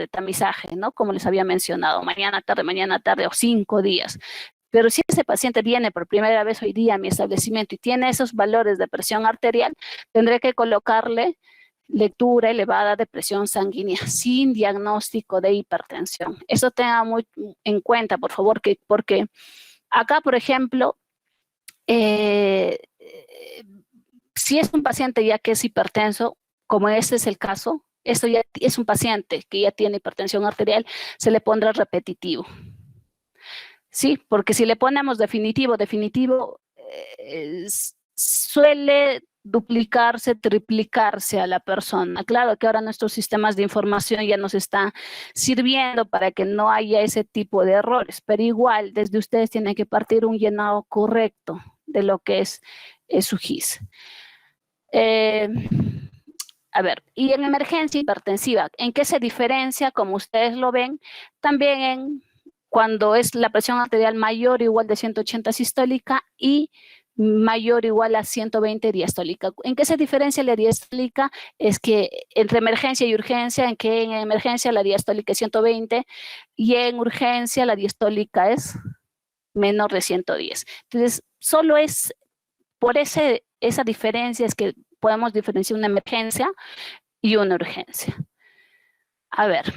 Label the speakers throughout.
Speaker 1: de tamizaje, ¿no? Como les había mencionado, mañana, tarde o 5 días. Pero si ese paciente viene por primera vez hoy día a mi establecimiento y tiene esos valores de presión arterial, tendré que colocarle lectura elevada de presión sanguínea sin diagnóstico de hipertensión. Eso tenga muy en cuenta, por favor, porque acá, por ejemplo, si es un paciente ya que es hipertenso, como este es el caso, esto ya es un paciente que ya tiene hipertensión arterial, se le pondrá repetitivo. Sí, porque si le ponemos definitivo, suele duplicarse, triplicarse a la persona. Claro que ahora nuestros sistemas de información ya nos están sirviendo para que no haya ese tipo de errores, pero igual desde ustedes tienen que partir un llenado correcto de lo que es su GIS. A ver, y en emergencia hipertensiva, ¿en qué se diferencia? Como ustedes lo ven, también en cuando es la presión arterial mayor o igual de 180 sistólica y mayor o igual a 120 diastólica. ¿En qué se diferencia la diastólica? Es que entre emergencia y urgencia, en que en emergencia la diastólica es 120 y en urgencia la diastólica es menor de 110. Entonces, solo es por esa diferencia es que podemos diferenciar una emergencia y una urgencia. A ver,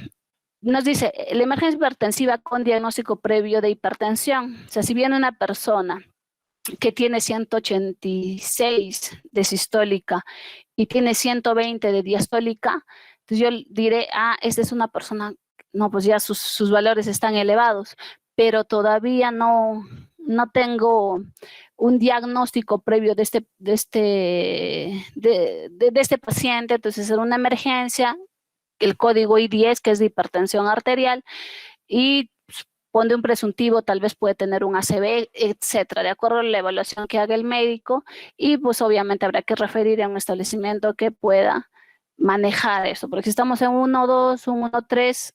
Speaker 1: nos dice, la emergencia hipertensiva con diagnóstico previo de hipertensión. O sea, si viene una persona que tiene 186 de sistólica y tiene 120 de diastólica, entonces yo diré, esta es una persona, no, pues ya sus valores están elevados, pero todavía no tengo un diagnóstico previo de este paciente, entonces es una emergencia, el código I10, que es de hipertensión arterial, y pone un presuntivo, tal vez puede tener un ACV, etcétera, de acuerdo a la evaluación que haga el médico, y pues obviamente habrá que referir a un establecimiento que pueda manejar eso, porque si estamos en 1-2, un 1-3,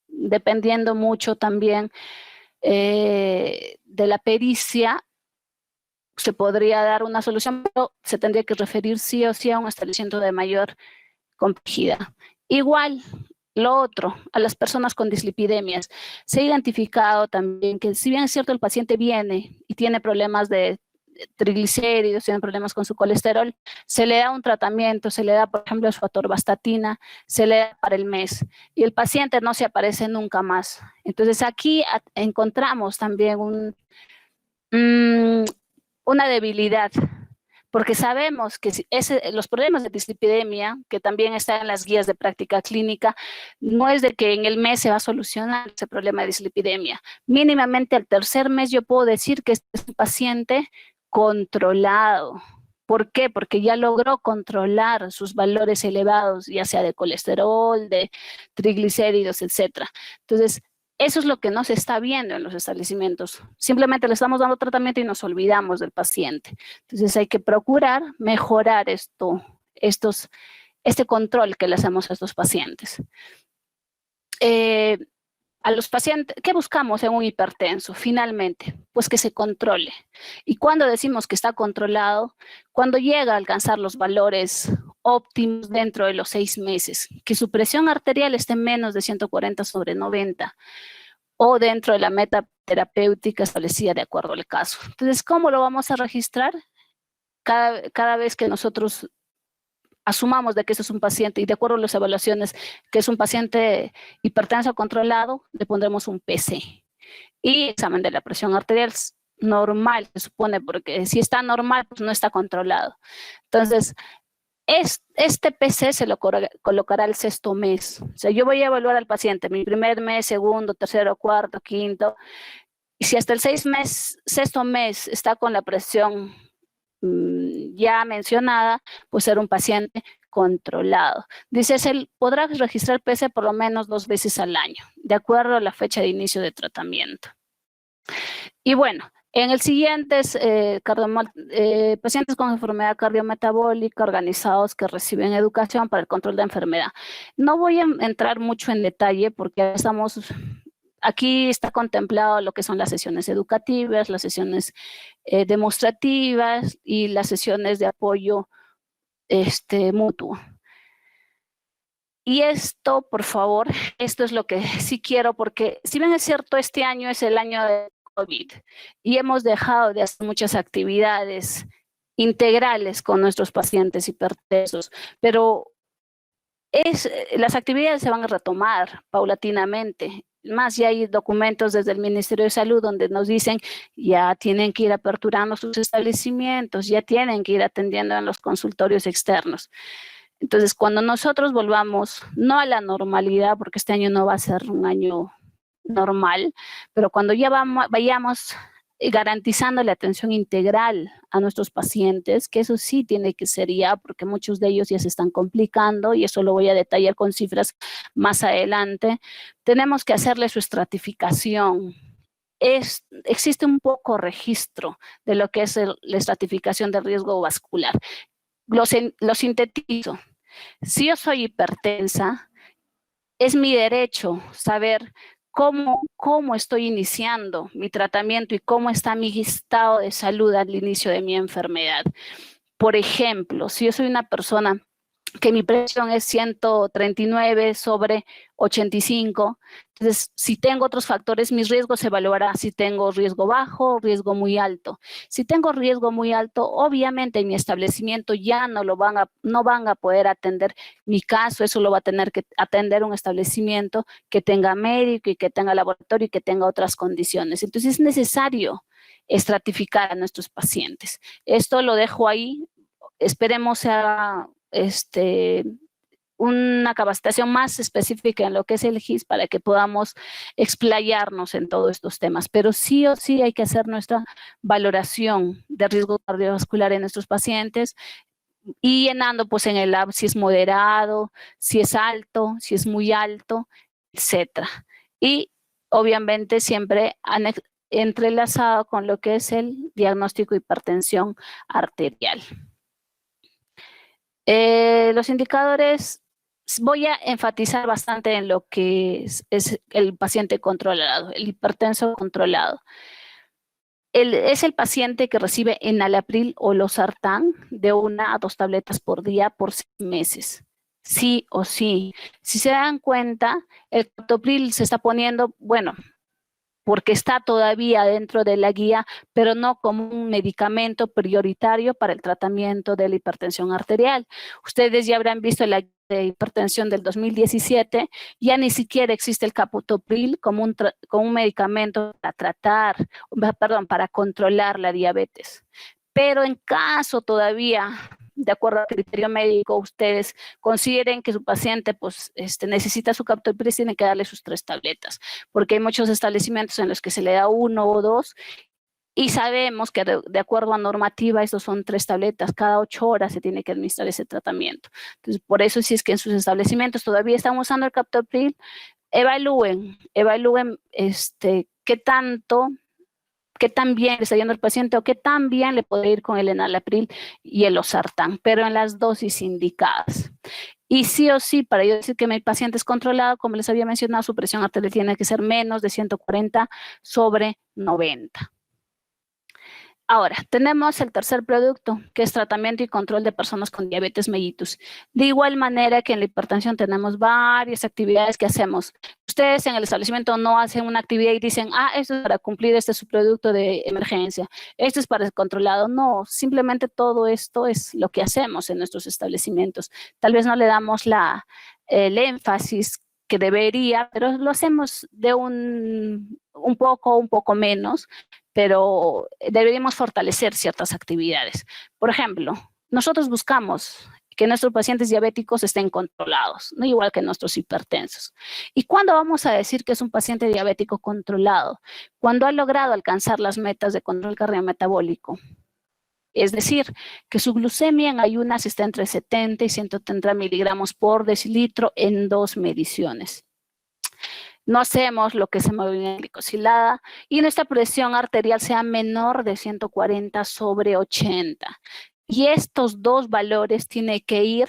Speaker 1: dependiendo mucho también de la pericia, se podría dar una solución, pero se tendría que referir sí o sí a un establecimiento de mayor complejidad. Igual, lo otro, a las personas con dislipidemias, se ha identificado también que si bien es cierto el paciente viene y tiene problemas de triglicéridos, tiene problemas con su colesterol, se le da un tratamiento, se le da, por ejemplo, su atorvastatina, se le da para el mes y el paciente no se aparece nunca más. Entonces aquí encontramos también una debilidad, porque sabemos que los problemas de dislipidemia, que también están en las guías de práctica clínica, no es de que en el mes se va a solucionar ese problema de dislipidemia. Mínimamente al tercer mes yo puedo decir que este es un paciente controlado. ¿Por qué? Porque ya logró controlar sus valores elevados, ya sea de colesterol, de triglicéridos, etc. Entonces, eso es lo que no se está viendo en los establecimientos. Simplemente le estamos dando tratamiento y nos olvidamos del paciente. Entonces hay que procurar mejorar este control que le hacemos a estos pacientes. A los pacientes, ¿qué buscamos en un hipertenso? Finalmente, pues que se controle. Y cuando decimos que está controlado, cuando llega a alcanzar los valores óptimos dentro de los 6 meses, que su presión arterial esté menos de 140/90 o dentro de la meta terapéutica establecida de acuerdo al caso. Entonces, ¿cómo lo vamos a registrar? Cada vez que nosotros asumamos de que eso es un paciente y de acuerdo a las evaluaciones que es un paciente hipertenso controlado, le pondremos un PC. Y examen de la presión arterial normal, se supone, porque si está normal, pues no está controlado. Entonces, este PC se lo colocará el 6º mes. O sea, yo voy a evaluar al paciente mi primer mes, segundo, tercero, cuarto, quinto. Y si hasta el 6º mes está con la presión ya mencionada, pues ser un paciente controlado. Dice, podrá registrar PC por lo menos 2 veces al año, de acuerdo a la fecha de inicio de tratamiento. Y bueno, en el siguiente es pacientes con enfermedad cardiometabólica organizados que reciben educación para el control de enfermedad. No voy a entrar mucho en detalle porque aquí está contemplado lo que son las sesiones educativas, las sesiones demostrativas y las sesiones de apoyo mutuo. Y esto, por favor, esto es lo que sí quiero, porque si bien es cierto, este año es el año de COVID y hemos dejado de hacer muchas actividades integrales con nuestros pacientes hipertensos, pero las actividades se van a retomar paulatinamente. Más, ya hay documentos desde el Ministerio de Salud donde nos dicen ya tienen que ir aperturando sus establecimientos, ya tienen que ir atendiendo en los consultorios externos. Entonces, cuando nosotros volvamos, no a la normalidad, porque este año no va a ser un año normal, pero cuando ya vayamos garantizando la atención integral a nuestros pacientes, que eso sí tiene que ser ya, porque muchos de ellos ya se están complicando, y eso lo voy a detallar con cifras más adelante, tenemos que hacerle su estratificación. Existe un poco registro de lo que es la estratificación de riesgo vascular. Lo sintetizo. Si yo soy hipertensa, es mi derecho saber cómo estoy iniciando mi tratamiento y cómo está mi estado de salud al inicio de mi enfermedad. Por ejemplo, si yo soy una persona que mi presión es 139 sobre 85. Entonces, si tengo otros factores, mis riesgos se evaluará si tengo riesgo bajo o riesgo muy alto. Si tengo riesgo muy alto, obviamente en mi establecimiento ya no van a poder atender mi caso, eso lo va a tener que atender un establecimiento que tenga médico y que tenga laboratorio y que tenga otras condiciones. Entonces, es necesario estratificar a nuestros pacientes. Esto lo dejo ahí. Esperemos sea una capacitación más específica en lo que es el GIS para que podamos explayarnos en todos estos temas. Pero sí o sí hay que hacer nuestra valoración de riesgo cardiovascular en nuestros pacientes y llenando pues en el lab si es moderado, si es alto, si es muy alto, etcétera. Y obviamente siempre entrelazado con lo que es el diagnóstico de hipertensión arterial. Los indicadores, voy a enfatizar bastante en lo que es el paciente controlado, el hipertenso controlado. Es el paciente que recibe enalapril o losartán de 1 a 2 tabletas por día por 6 meses. Sí o sí. Si se dan cuenta, el captopril se está poniendo, bueno, porque está todavía dentro de la guía, pero no como un medicamento prioritario para el tratamiento de la hipertensión arterial. Ustedes ya habrán visto la guía de hipertensión del 2017, ya ni siquiera existe el captopril como un medicamento para para controlar la diabetes. Pero en caso todavía, de acuerdo al criterio médico, ustedes consideren que su paciente pues, necesita su captopril, tienen que darle sus 3 tabletas, porque hay muchos establecimientos en los que se le da 1 o 2, y sabemos que de acuerdo a normativa, estos son 3 tabletas, cada 8 horas se tiene que administrar ese tratamiento. Entonces, por eso, si es que en sus establecimientos todavía están usando el captopril, evalúen qué tan bien le está yendo el paciente o qué tan bien le puede ir con el enalapril y el losartán, pero en las dosis indicadas. Y sí o sí, para yo decir que mi paciente es controlado, como les había mencionado, su presión arterial tiene que ser menos de 140 sobre 90. Ahora, tenemos el tercer producto, que es tratamiento y control de personas con diabetes mellitus. De igual manera que en la hipertensión tenemos varias actividades que hacemos. Ustedes en el establecimiento no hacen una actividad y dicen, esto es para cumplir este su producto de emergencia, esto es para el controlado. No, simplemente todo esto es lo que hacemos en nuestros establecimientos. Tal vez no le damos el énfasis que debería, pero lo hacemos de un poco menos, pero deberíamos fortalecer ciertas actividades. Por ejemplo, nosotros buscamos que nuestros pacientes diabéticos estén controlados, no igual que nuestros hipertensos. ¿Y cuándo vamos a decir que es un paciente diabético controlado? Cuando ha logrado alcanzar las metas de control cardiometabólico. Es decir, que su glucemia en ayunas está entre 70 y 130 miligramos por decilitro en 2 mediciones. No hacemos lo que es hemoglobina glicosilada y nuestra presión arterial sea menor de 140 sobre 80. Y estos 2 valores tienen que ir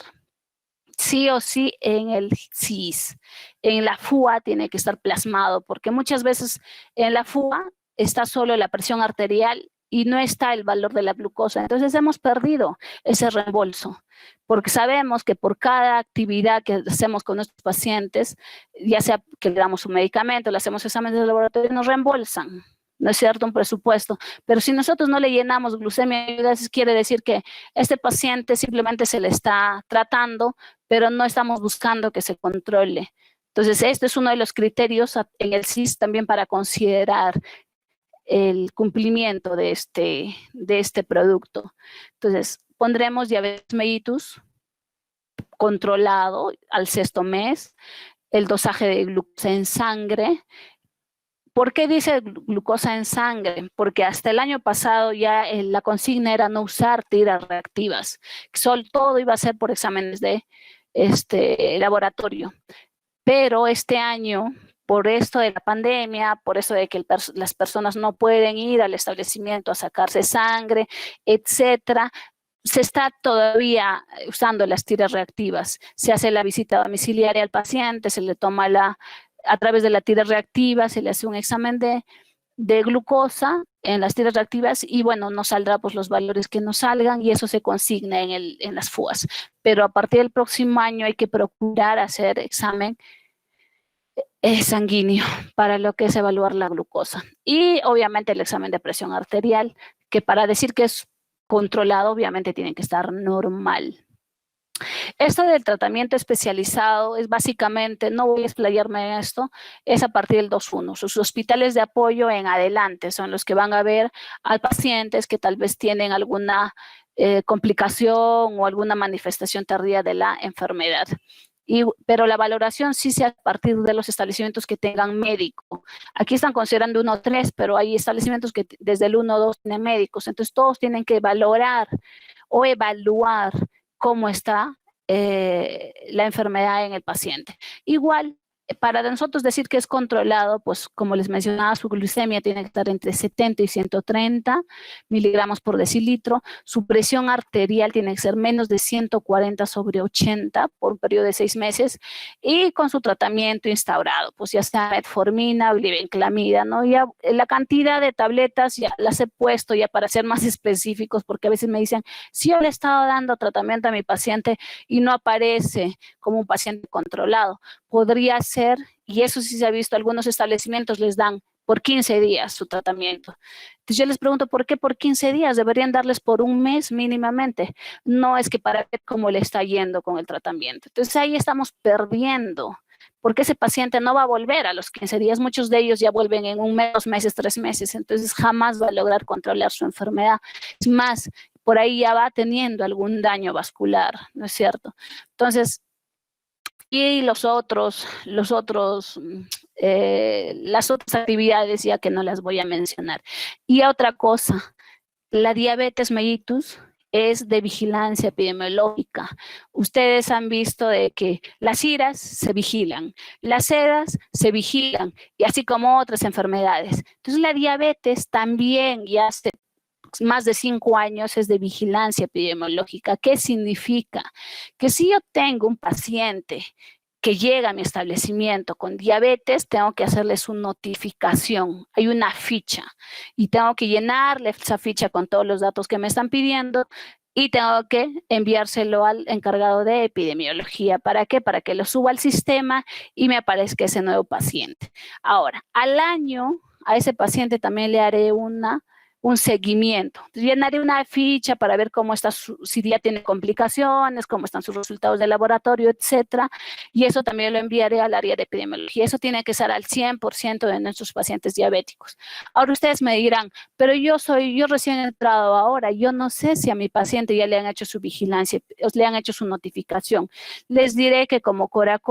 Speaker 1: sí o sí en el CIS. En la FUA tiene que estar plasmado, porque muchas veces en la FUA está solo la presión arterial y no está el valor de la glucosa. Entonces hemos perdido ese reembolso, porque sabemos que por cada actividad que hacemos con nuestros pacientes, ya sea que le damos un medicamento, le hacemos exámenes de laboratorio, nos reembolsan. ¿No es cierto? Un presupuesto. Pero si nosotros no le llenamos glucemia, quiere decir que este paciente simplemente se le está tratando, pero no estamos buscando que se controle. Entonces, este es uno de los criterios en el CIS también para considerar el cumplimiento de este producto. Entonces, pondremos diabetes mellitus controlado al 6º mes, el dosaje de glucosa en sangre. ¿Por qué dice glucosa en sangre? Porque hasta el año pasado ya la consigna era no usar tiras reactivas. Todo iba a ser por exámenes de laboratorio. Pero este año, por esto de la pandemia, por eso de que las personas no pueden ir al establecimiento a sacarse sangre, etcétera, se está todavía usando las tiras reactivas. Se hace la visita domiciliaria al paciente, se le toma a través de la tira reactiva, se le hace un examen de glucosa en las tiras reactivas y bueno, nos saldrá pues los valores que nos salgan y eso se consigna en las FUAs. Pero a partir del próximo año hay que procurar hacer examen sanguíneo para lo que es evaluar la glucosa. Y obviamente el examen de presión arterial, que para decir que es controlado, obviamente tiene que estar normal. Esto del tratamiento especializado es básicamente, no voy a explayarme en esto, es a partir del 2.1. Sus hospitales de apoyo en adelante son los que van a ver a pacientes que tal vez tienen alguna complicación o alguna manifestación tardía de la enfermedad. Pero la valoración sí se hace a partir de los establecimientos que tengan médico. Aquí están considerando 1 o 3, pero hay establecimientos que desde el 1 o 2 tienen médicos. Entonces todos tienen que valorar o evaluar cómo está la enfermedad en el paciente. Igual, para nosotros decir que es controlado, pues como les mencionaba, su glucemia tiene que estar entre 70 y 130 miligramos por decilitro, su presión arterial tiene que ser menos de 140/80 por un periodo de 6 meses y con su tratamiento instaurado, pues ya sea metformina o glibenclamida, ¿no? Ya la cantidad de tabletas ya las he puesto ya para ser más específicos, porque a veces me dicen, si yo le he estado dando tratamiento a mi paciente y no aparece como un paciente controlado, podría ser, y eso sí se ha visto, algunos establecimientos les dan por 15 días su tratamiento. Entonces yo les pregunto, ¿por qué por 15 días? Deberían darles por un mes mínimamente. No es que para ver cómo le está yendo con el tratamiento. Entonces ahí estamos perdiendo, porque ese paciente no va a volver a los 15 días. Muchos de ellos ya vuelven en 1 mes, 2 meses, 3 meses. Entonces jamás va a lograr controlar su enfermedad. Es más, por ahí ya va teniendo algún daño vascular, ¿no es cierto? Entonces, y las otras actividades ya que no las voy a mencionar. Y otra cosa, la diabetes mellitus es de vigilancia epidemiológica. Ustedes han visto de que las IRAS se vigilan, las SEDAS se vigilan, y así como otras enfermedades. Entonces la diabetes también ya hace más de 5 años es de vigilancia epidemiológica. ¿Qué significa? Que si yo tengo un paciente que llega a mi establecimiento con diabetes, tengo que hacerle su notificación. Hay una ficha y tengo que llenarle esa ficha con todos los datos que me están pidiendo y tengo que enviárselo al encargado de epidemiología. ¿Para qué? Para que lo suba al sistema y me aparezca ese nuevo paciente. Ahora, al año, a ese paciente también le haré un seguimiento. Llenaré una ficha para ver cómo está, si ya tiene complicaciones, cómo están sus resultados de laboratorio, etcétera. Y eso también lo enviaré al área de epidemiología. Eso tiene que ser al 100% de nuestros pacientes diabéticos. Ahora ustedes me dirán, pero yo recién he entrado ahora, yo no sé si a mi paciente ya le han hecho su vigilancia, le han hecho su notificación. Les diré que como Cora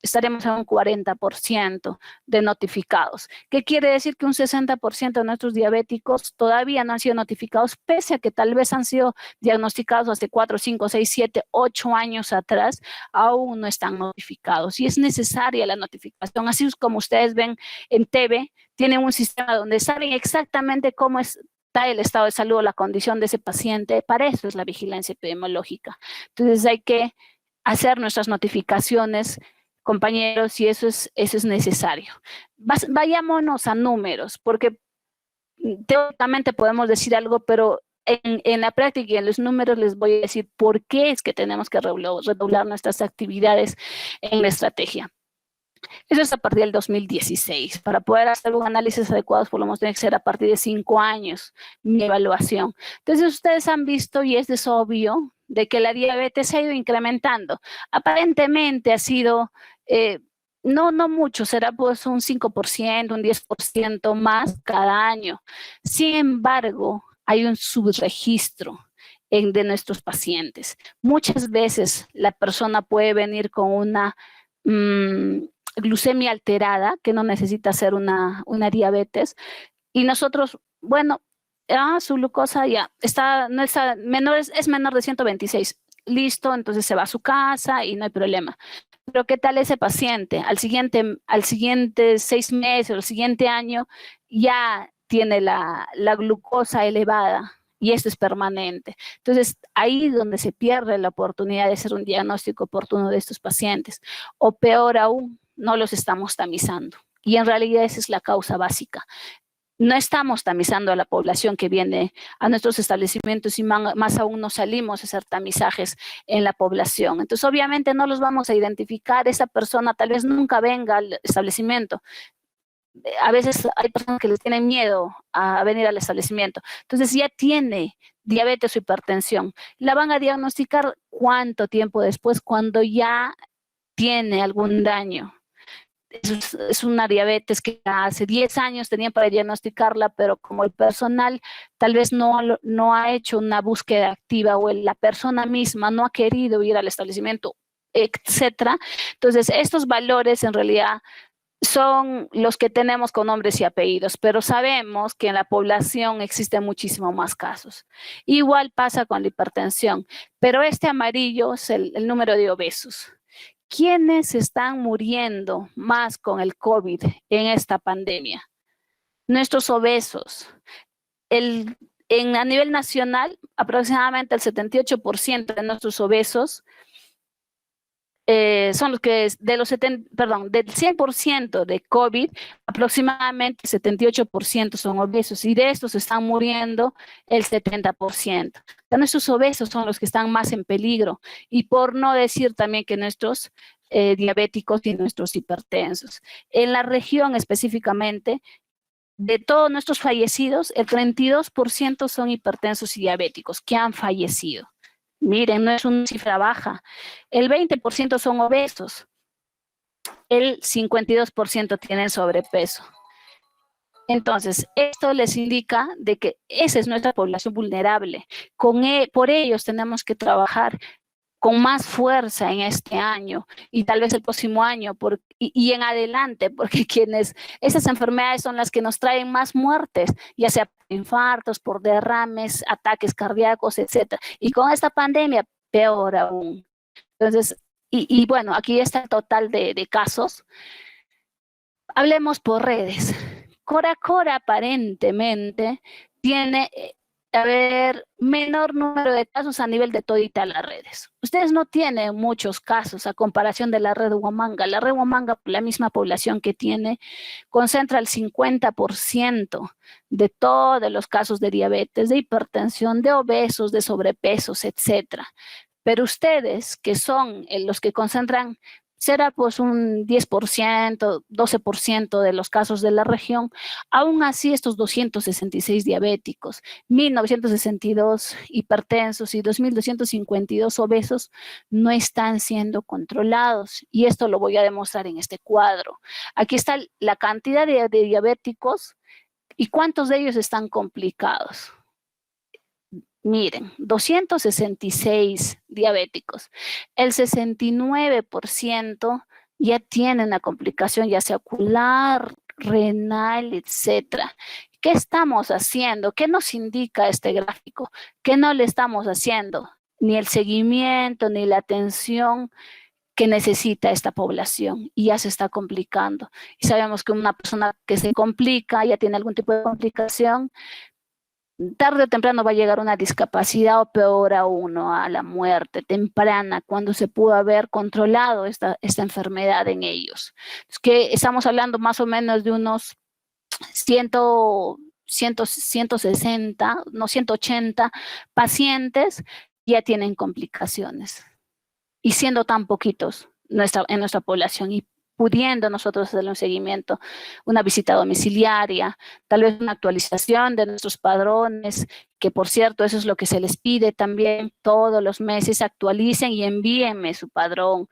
Speaker 1: estaremos en un 40% de notificados. ¿Qué quiere decir? Que un 60% de nuestros diabéticos todavía no han sido notificados, pese a que tal vez han sido diagnosticados hace 4, 5, 6, 7, 8 años atrás, aún no están notificados. Y es necesaria la notificación. Así como ustedes ven en TV, tienen un sistema donde saben exactamente cómo está el estado de salud o la condición de ese paciente. Para eso es la vigilancia epidemiológica. Entonces hay que hacer nuestras notificaciones, compañeros, y eso es necesario. Vayámonos a números, porque teóricamente podemos decir algo, pero en la práctica y en los números les voy a decir por qué es que tenemos que redoblar nuestras actividades en la estrategia. Eso es a partir del 2016. Para poder hacer un análisis adecuado, por lo menos tiene que ser a partir de 5 años mi evaluación. Entonces, ustedes han visto, y es obvio, de que la diabetes se ha ido incrementando. Aparentemente ha sido, no mucho, será pues un 5%, un 10% más cada año. Sin embargo, hay un subregistro de nuestros pacientes. Muchas veces la persona puede venir con una glucemia alterada, que no necesita ser una diabetes, y nosotros, bueno, su glucosa ya está, no está, es menor de 126, listo, entonces se va a su casa y no hay problema. Pero ¿qué tal ese paciente? Al siguiente 6 meses o el siguiente año ya tiene la glucosa elevada y esto es permanente. Entonces, ahí es donde se pierde la oportunidad de hacer un diagnóstico oportuno de estos pacientes. O peor aún, no los estamos tamizando. Y en realidad esa es la causa básica. No estamos tamizando a la población que viene a nuestros establecimientos y más aún no salimos a hacer tamizajes en la población. Entonces, obviamente no los vamos a identificar. Esa persona tal vez nunca venga al establecimiento. A veces hay personas que les tienen miedo a venir al establecimiento. Entonces, ya tiene diabetes o hipertensión. La van a diagnosticar ¿cuánto tiempo después? Cuando ya tiene algún daño. Es una diabetes que hace 10 años tenían para diagnosticarla, pero como el personal tal vez no ha hecho una búsqueda activa o la persona misma no ha querido ir al establecimiento, etcétera. Entonces, estos valores en realidad son los que tenemos con nombres y apellidos, pero sabemos que en la población existen muchísimo más casos. Igual pasa con la hipertensión, pero este amarillo es el número de obesos. ¿Quiénes están muriendo más con el COVID en esta pandemia? Nuestros obesos. A nivel nacional, aproximadamente el 78% de nuestros obesos son los que, del 100% de COVID, aproximadamente 78% son obesos y de estos están muriendo el 70%. Nuestros obesos son los que están más en peligro y por no decir también que nuestros diabéticos y nuestros hipertensos. En la región específicamente, de todos nuestros fallecidos, el 32% son hipertensos y diabéticos que han fallecido. Miren, no es una cifra baja. El 20% son obesos. El 52% tienen sobrepeso. Entonces, esto les indica de que esa es nuestra población vulnerable. Por ellos tenemos que trabajar con más fuerza en este año y tal vez el próximo año y en adelante, porque esas enfermedades son las que nos traen más muertes, ya sea por infartos, por derrames, ataques cardíacos, etc. Y con esta pandemia, peor aún. Entonces, bueno, aquí está el total de casos. Hablemos por redes. Cora aparentemente tiene menor número de casos a nivel de todita las redes. Ustedes no tienen muchos casos a comparación de la red Huamanga. La red Huamanga, la misma población que tiene, concentra el 50% de todos los casos de diabetes, de hipertensión, de obesos, de sobrepesos, etcétera. Pero ustedes, que son los que concentran, será pues un 10%, 12% de los casos de la región. Aún así, estos 266 diabéticos, 1.962 hipertensos y 2.252 obesos no están siendo controlados. Y esto lo voy a demostrar en este cuadro. Aquí está la cantidad de diabéticos y cuántos de ellos están complicados. Miren, 266 diabéticos. El 69% ya tienen la complicación, ya sea ocular, renal, etcétera. ¿Qué estamos haciendo? ¿Qué nos indica este gráfico? ¿Qué no le estamos haciendo? Ni el seguimiento, ni la atención que necesita esta población y ya se está complicando. Y sabemos que una persona que se complica, ya tiene algún tipo de complicación, tarde o temprano va a llegar una discapacidad o peor aún, a la muerte temprana, cuando se pudo haber controlado esta enfermedad en ellos. Es que estamos hablando más o menos de unos 160, no 180 pacientes ya tienen complicaciones. Y siendo tan poquitos en nuestra población y pudiendo nosotros hacerle un seguimiento, una visita domiciliaria, tal vez una actualización de nuestros padrones, que por cierto, eso es lo que se les pide también todos los meses, actualicen y envíenme su padrón.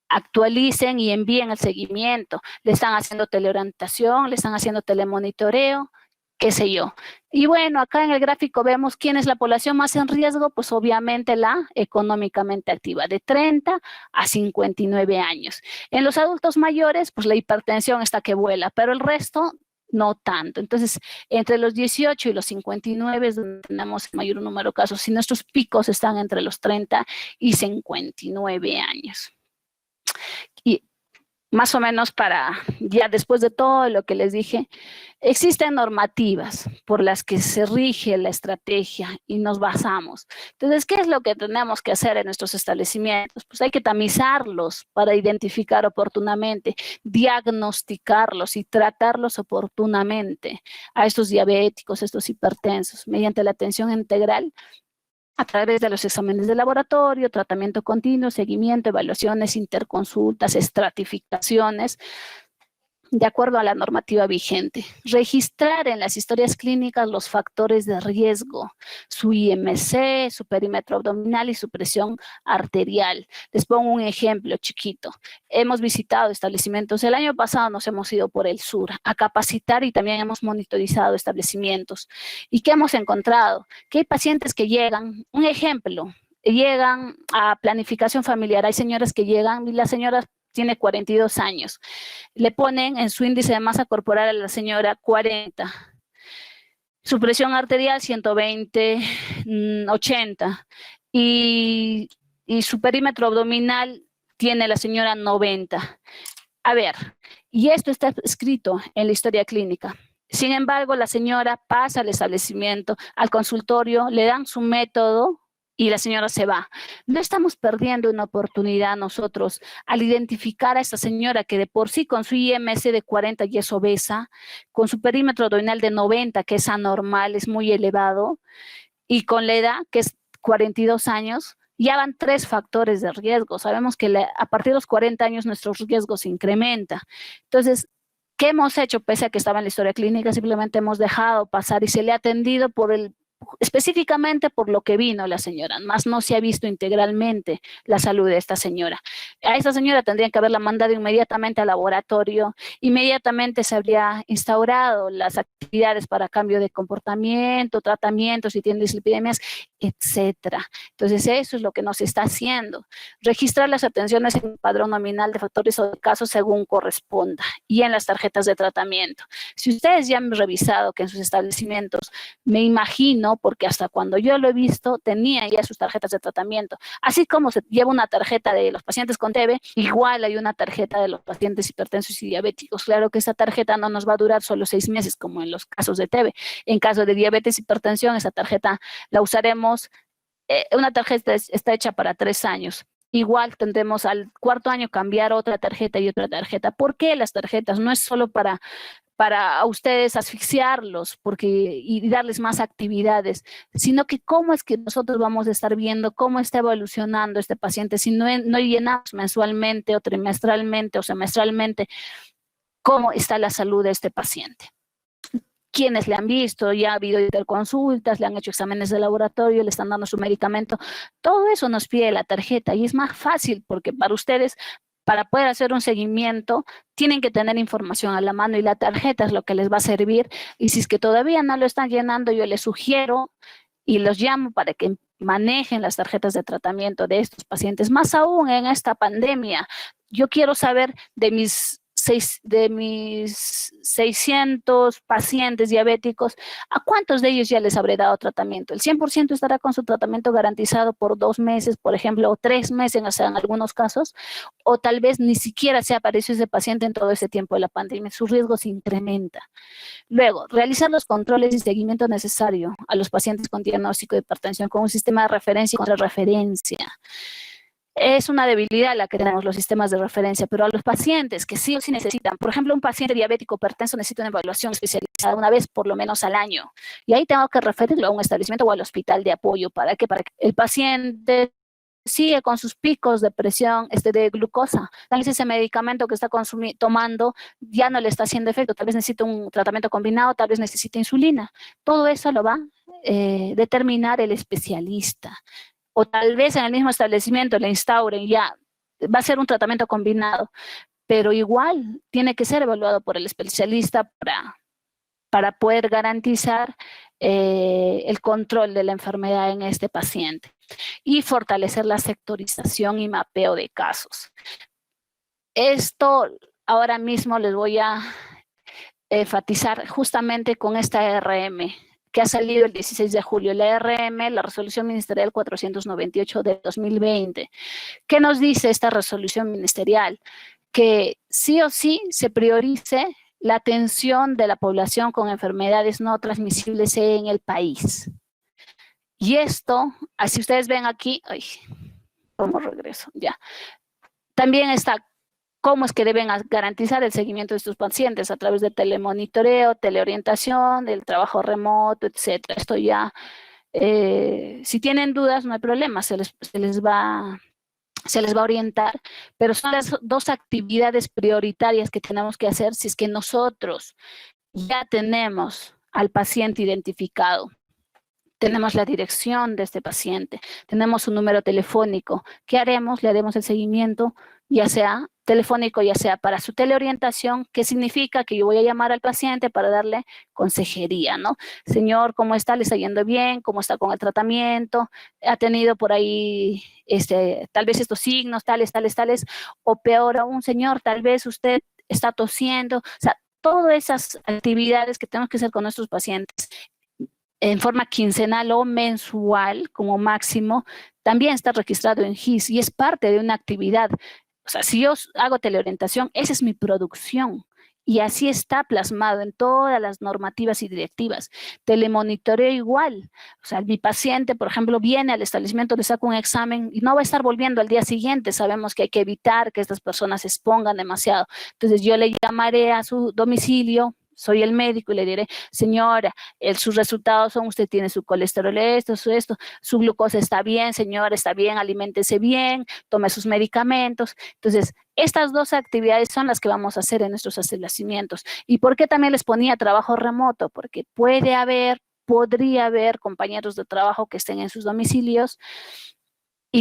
Speaker 1: Actualicen y envíen el seguimiento. Le están haciendo teleorientación, le están haciendo telemonitoreo, qué sé yo. Y bueno, acá en el gráfico vemos quién es la población más en riesgo, pues obviamente la económicamente activa, de 30 a 59 años. En los adultos mayores, pues la hipertensión está que vuela, pero el resto no tanto. Entonces, entre los 18 y los 59 es donde tenemos el mayor número de casos, y nuestros picos están entre los 30 y 59 años. Y más o menos para, ya después de todo lo que les dije, existen normativas por las que se rige la estrategia y nos basamos. Entonces, ¿qué es lo que tenemos que hacer en nuestros establecimientos? Pues hay que tamizarlos para identificar oportunamente, diagnosticarlos y tratarlos oportunamente a estos diabéticos, a estos hipertensos, mediante la atención integral a través de los exámenes de laboratorio, tratamiento continuo, seguimiento, evaluaciones, interconsultas, estratificaciones, de acuerdo a la normativa vigente. Registrar en las historias clínicas los factores de riesgo, su IMC, su perímetro abdominal y su presión arterial. Les pongo un ejemplo chiquito. Hemos visitado establecimientos. El año pasado nos hemos ido por el sur a capacitar y también hemos monitorizado establecimientos. ¿Y qué hemos encontrado? Que hay pacientes que llegan, un ejemplo, llegan a planificación familiar. Hay señoras que llegan y la señora tiene 42 años. Le ponen en su índice de masa corporal a la señora 40. Su presión arterial 120, 80. Y su perímetro abdominal tiene la señora 90. A ver, y esto está escrito en la historia clínica. Sin embargo, la señora pasa al establecimiento, al consultorio, le dan su método y la señora se va. No estamos perdiendo una oportunidad nosotros al identificar a esta señora que de por sí con su IMC de 40 ya es obesa, con su perímetro abdominal de 90 que es anormal, es muy elevado, y con la edad que es 42 años, ya van 3 factores de riesgo. Sabemos que a partir de los 40 años nuestro riesgo se incrementa. Entonces, ¿qué hemos hecho? Pese a que estaba en la historia clínica, simplemente hemos dejado pasar y se le ha atendido específicamente por lo que vino la señora, más no se ha visto integralmente la salud de esta señora. A esta señora tendrían que haberla mandado inmediatamente al laboratorio, inmediatamente se habría instaurado las actividades para cambio de comportamiento, tratamiento, si tiene dislipidemias, etcétera. Entonces eso es lo que nos está haciendo. Registrar las atenciones en el padrón nominal de factores o de casos según corresponda y en las tarjetas de tratamiento. Si ustedes ya han revisado que en sus establecimientos, me imagino, porque hasta cuando yo lo he visto, tenían ya sus tarjetas de tratamiento. Así como se lleva una tarjeta de los pacientes con TB, igual hay una tarjeta de los pacientes hipertensos y diabéticos. Claro que esa tarjeta no nos va a durar solo 6 meses, como en los casos de TB. En caso de diabetes y hipertensión, esa tarjeta la usaremos. Una tarjeta está hecha para 3 años. Igual tendremos al 4.º año cambiar otra tarjeta y otra tarjeta. ¿Por qué las tarjetas? No es solo para a ustedes asfixiarlos y darles más actividades, sino que cómo es que nosotros vamos a estar viendo cómo está evolucionando este paciente, si no llenamos mensualmente o trimestralmente o semestralmente cómo está la salud de este paciente. Quienes le han visto, ya ha habido interconsultas, le han hecho exámenes de laboratorio, le están dando su medicamento, todo eso nos pide la tarjeta y es más fácil porque para ustedes, para poder hacer un seguimiento, tienen que tener información a la mano y la tarjeta es lo que les va a servir. Y si es que todavía no lo están llenando, yo les sugiero y los llamo para que manejen las tarjetas de tratamiento de estos pacientes. Más aún en esta pandemia, yo quiero saber de mis 600 pacientes diabéticos, ¿a cuántos de ellos ya les habré dado tratamiento? El 100% estará con su tratamiento garantizado por 2 meses, por ejemplo, o 3 meses, o sea, en algunos casos, o tal vez ni siquiera se apareció ese paciente en todo ese tiempo de la pandemia. Su riesgo se incrementa. Luego, realizar los controles y seguimiento necesario a los pacientes con diagnóstico de hipertensión con un sistema de referencia y contrarreferencia. Es una debilidad la que tenemos los sistemas de referencia, pero a los pacientes que sí o sí necesitan, por ejemplo, un paciente diabético hipertenso necesita una evaluación especial una vez por lo menos al año. Y ahí tengo que referirlo a un establecimiento o al hospital de apoyo. ¿Para qué? Para que el paciente sigue con sus picos de presión, de glucosa. Tal vez ese medicamento que está tomando ya no le está haciendo efecto. Tal vez necesita un tratamiento combinado, tal vez necesita insulina. Todo eso lo va a determinar el especialista. O tal vez en el mismo establecimiento le instauren ya, va a ser un tratamiento combinado, pero igual tiene que ser evaluado por el especialista para poder garantizar el control de la enfermedad en este paciente y fortalecer la sectorización y mapeo de casos. Esto ahora mismo les voy a enfatizar justamente con esta RM que ha salido el 16 de julio, la RM, la Resolución Ministerial 498 de 2020. ¿Qué nos dice esta resolución ministerial? Que sí o sí se priorice la atención de la población con enfermedades no transmisibles en el país. Y esto, así ustedes ven aquí, ay, ¿cómo regreso? Ya. También está cómo es que deben garantizar el seguimiento de estos pacientes a través de telemonitoreo, teleorientación, del trabajo remoto, etcétera. Esto ya, si tienen dudas, no hay problema, se les va a orientar, pero son las dos actividades prioritarias que tenemos que hacer si es que nosotros ya tenemos al paciente identificado. Tenemos la dirección de este paciente, tenemos su número telefónico. ¿Qué haremos? Le haremos el seguimiento, ya sea telefónico, ya sea para su teleorientación, que significa que yo voy a llamar al paciente para darle consejería, ¿no? Señor, ¿cómo está? ¿Le está yendo bien? ¿Cómo está con el tratamiento? ¿Ha tenido por ahí tal vez estos signos, tales, o peor aún, señor, tal vez usted está tosiendo? O sea, todas esas actividades que tenemos que hacer con nuestros pacientes en forma quincenal o mensual como máximo, también está registrado en GIS y es parte de una actividad. O sea, si yo hago teleorientación, esa es mi producción. Y así está plasmado en todas las normativas y directivas. Telemonitoreo igual. O sea, mi paciente, por ejemplo, viene al establecimiento, le saco un examen y no va a estar volviendo al día siguiente. Sabemos que hay que evitar que estas personas se expongan demasiado. Entonces yo le llamaré a su domicilio, soy el médico y le diré, señora, sus resultados son, usted tiene su colesterol, esto, su glucosa está bien, señora, está bien, aliméntese bien, tome sus medicamentos. Entonces, estas dos actividades son las que vamos a hacer en nuestros establecimientos. ¿Y por qué también les ponía trabajo remoto? Porque podría haber compañeros de trabajo que estén en sus domicilios,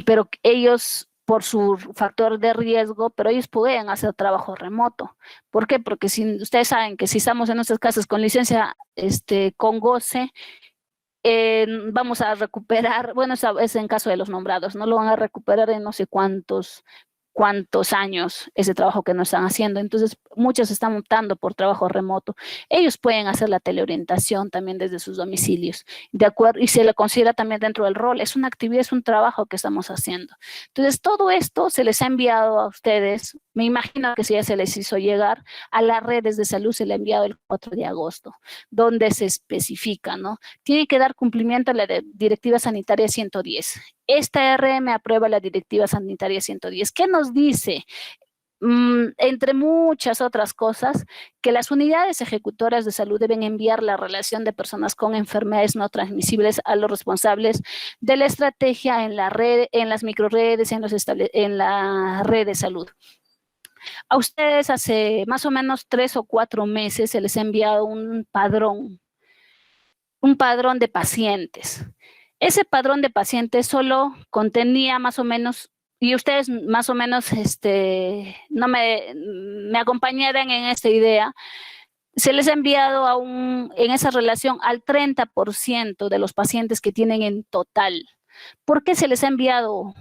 Speaker 1: pero ellos por su factor de riesgo, pero ellos pueden hacer trabajo remoto. ¿Por qué? Porque ustedes saben que si estamos en nuestras casas con licencia, con goce, vamos a recuperar, bueno, es en caso de los nombrados, no lo van a recuperar en no sé cuántos años ese trabajo que no están haciendo. Entonces, muchos están optando por trabajo remoto. Ellos pueden hacer la teleorientación también desde sus domicilios, ¿de acuerdo? Y se le considera también dentro del rol. Es una actividad, es un trabajo que estamos haciendo. Entonces, todo esto se les ha enviado a ustedes. Me imagino que si ya se les hizo llegar a las redes de salud, se le ha enviado el 4 de agosto, donde se especifica, ¿no? Tiene que dar cumplimiento a la Directiva Sanitaria 110. Esta RM aprueba la Directiva Sanitaria 110. ¿Qué nos dice? Entre muchas otras cosas, que las unidades ejecutoras de salud deben enviar la relación de personas con enfermedades no transmisibles a los responsables de la estrategia en la red, en las microredes, en la red de salud. A ustedes hace más o menos 3 o 4 meses se les ha enviado un padrón de pacientes. Ese padrón de pacientes solo contenía más o menos, y ustedes más o menos no me acompañaran en esta idea, se les ha enviado en esa relación al 30% de los pacientes que tienen en total. ¿Por qué se les ha enviado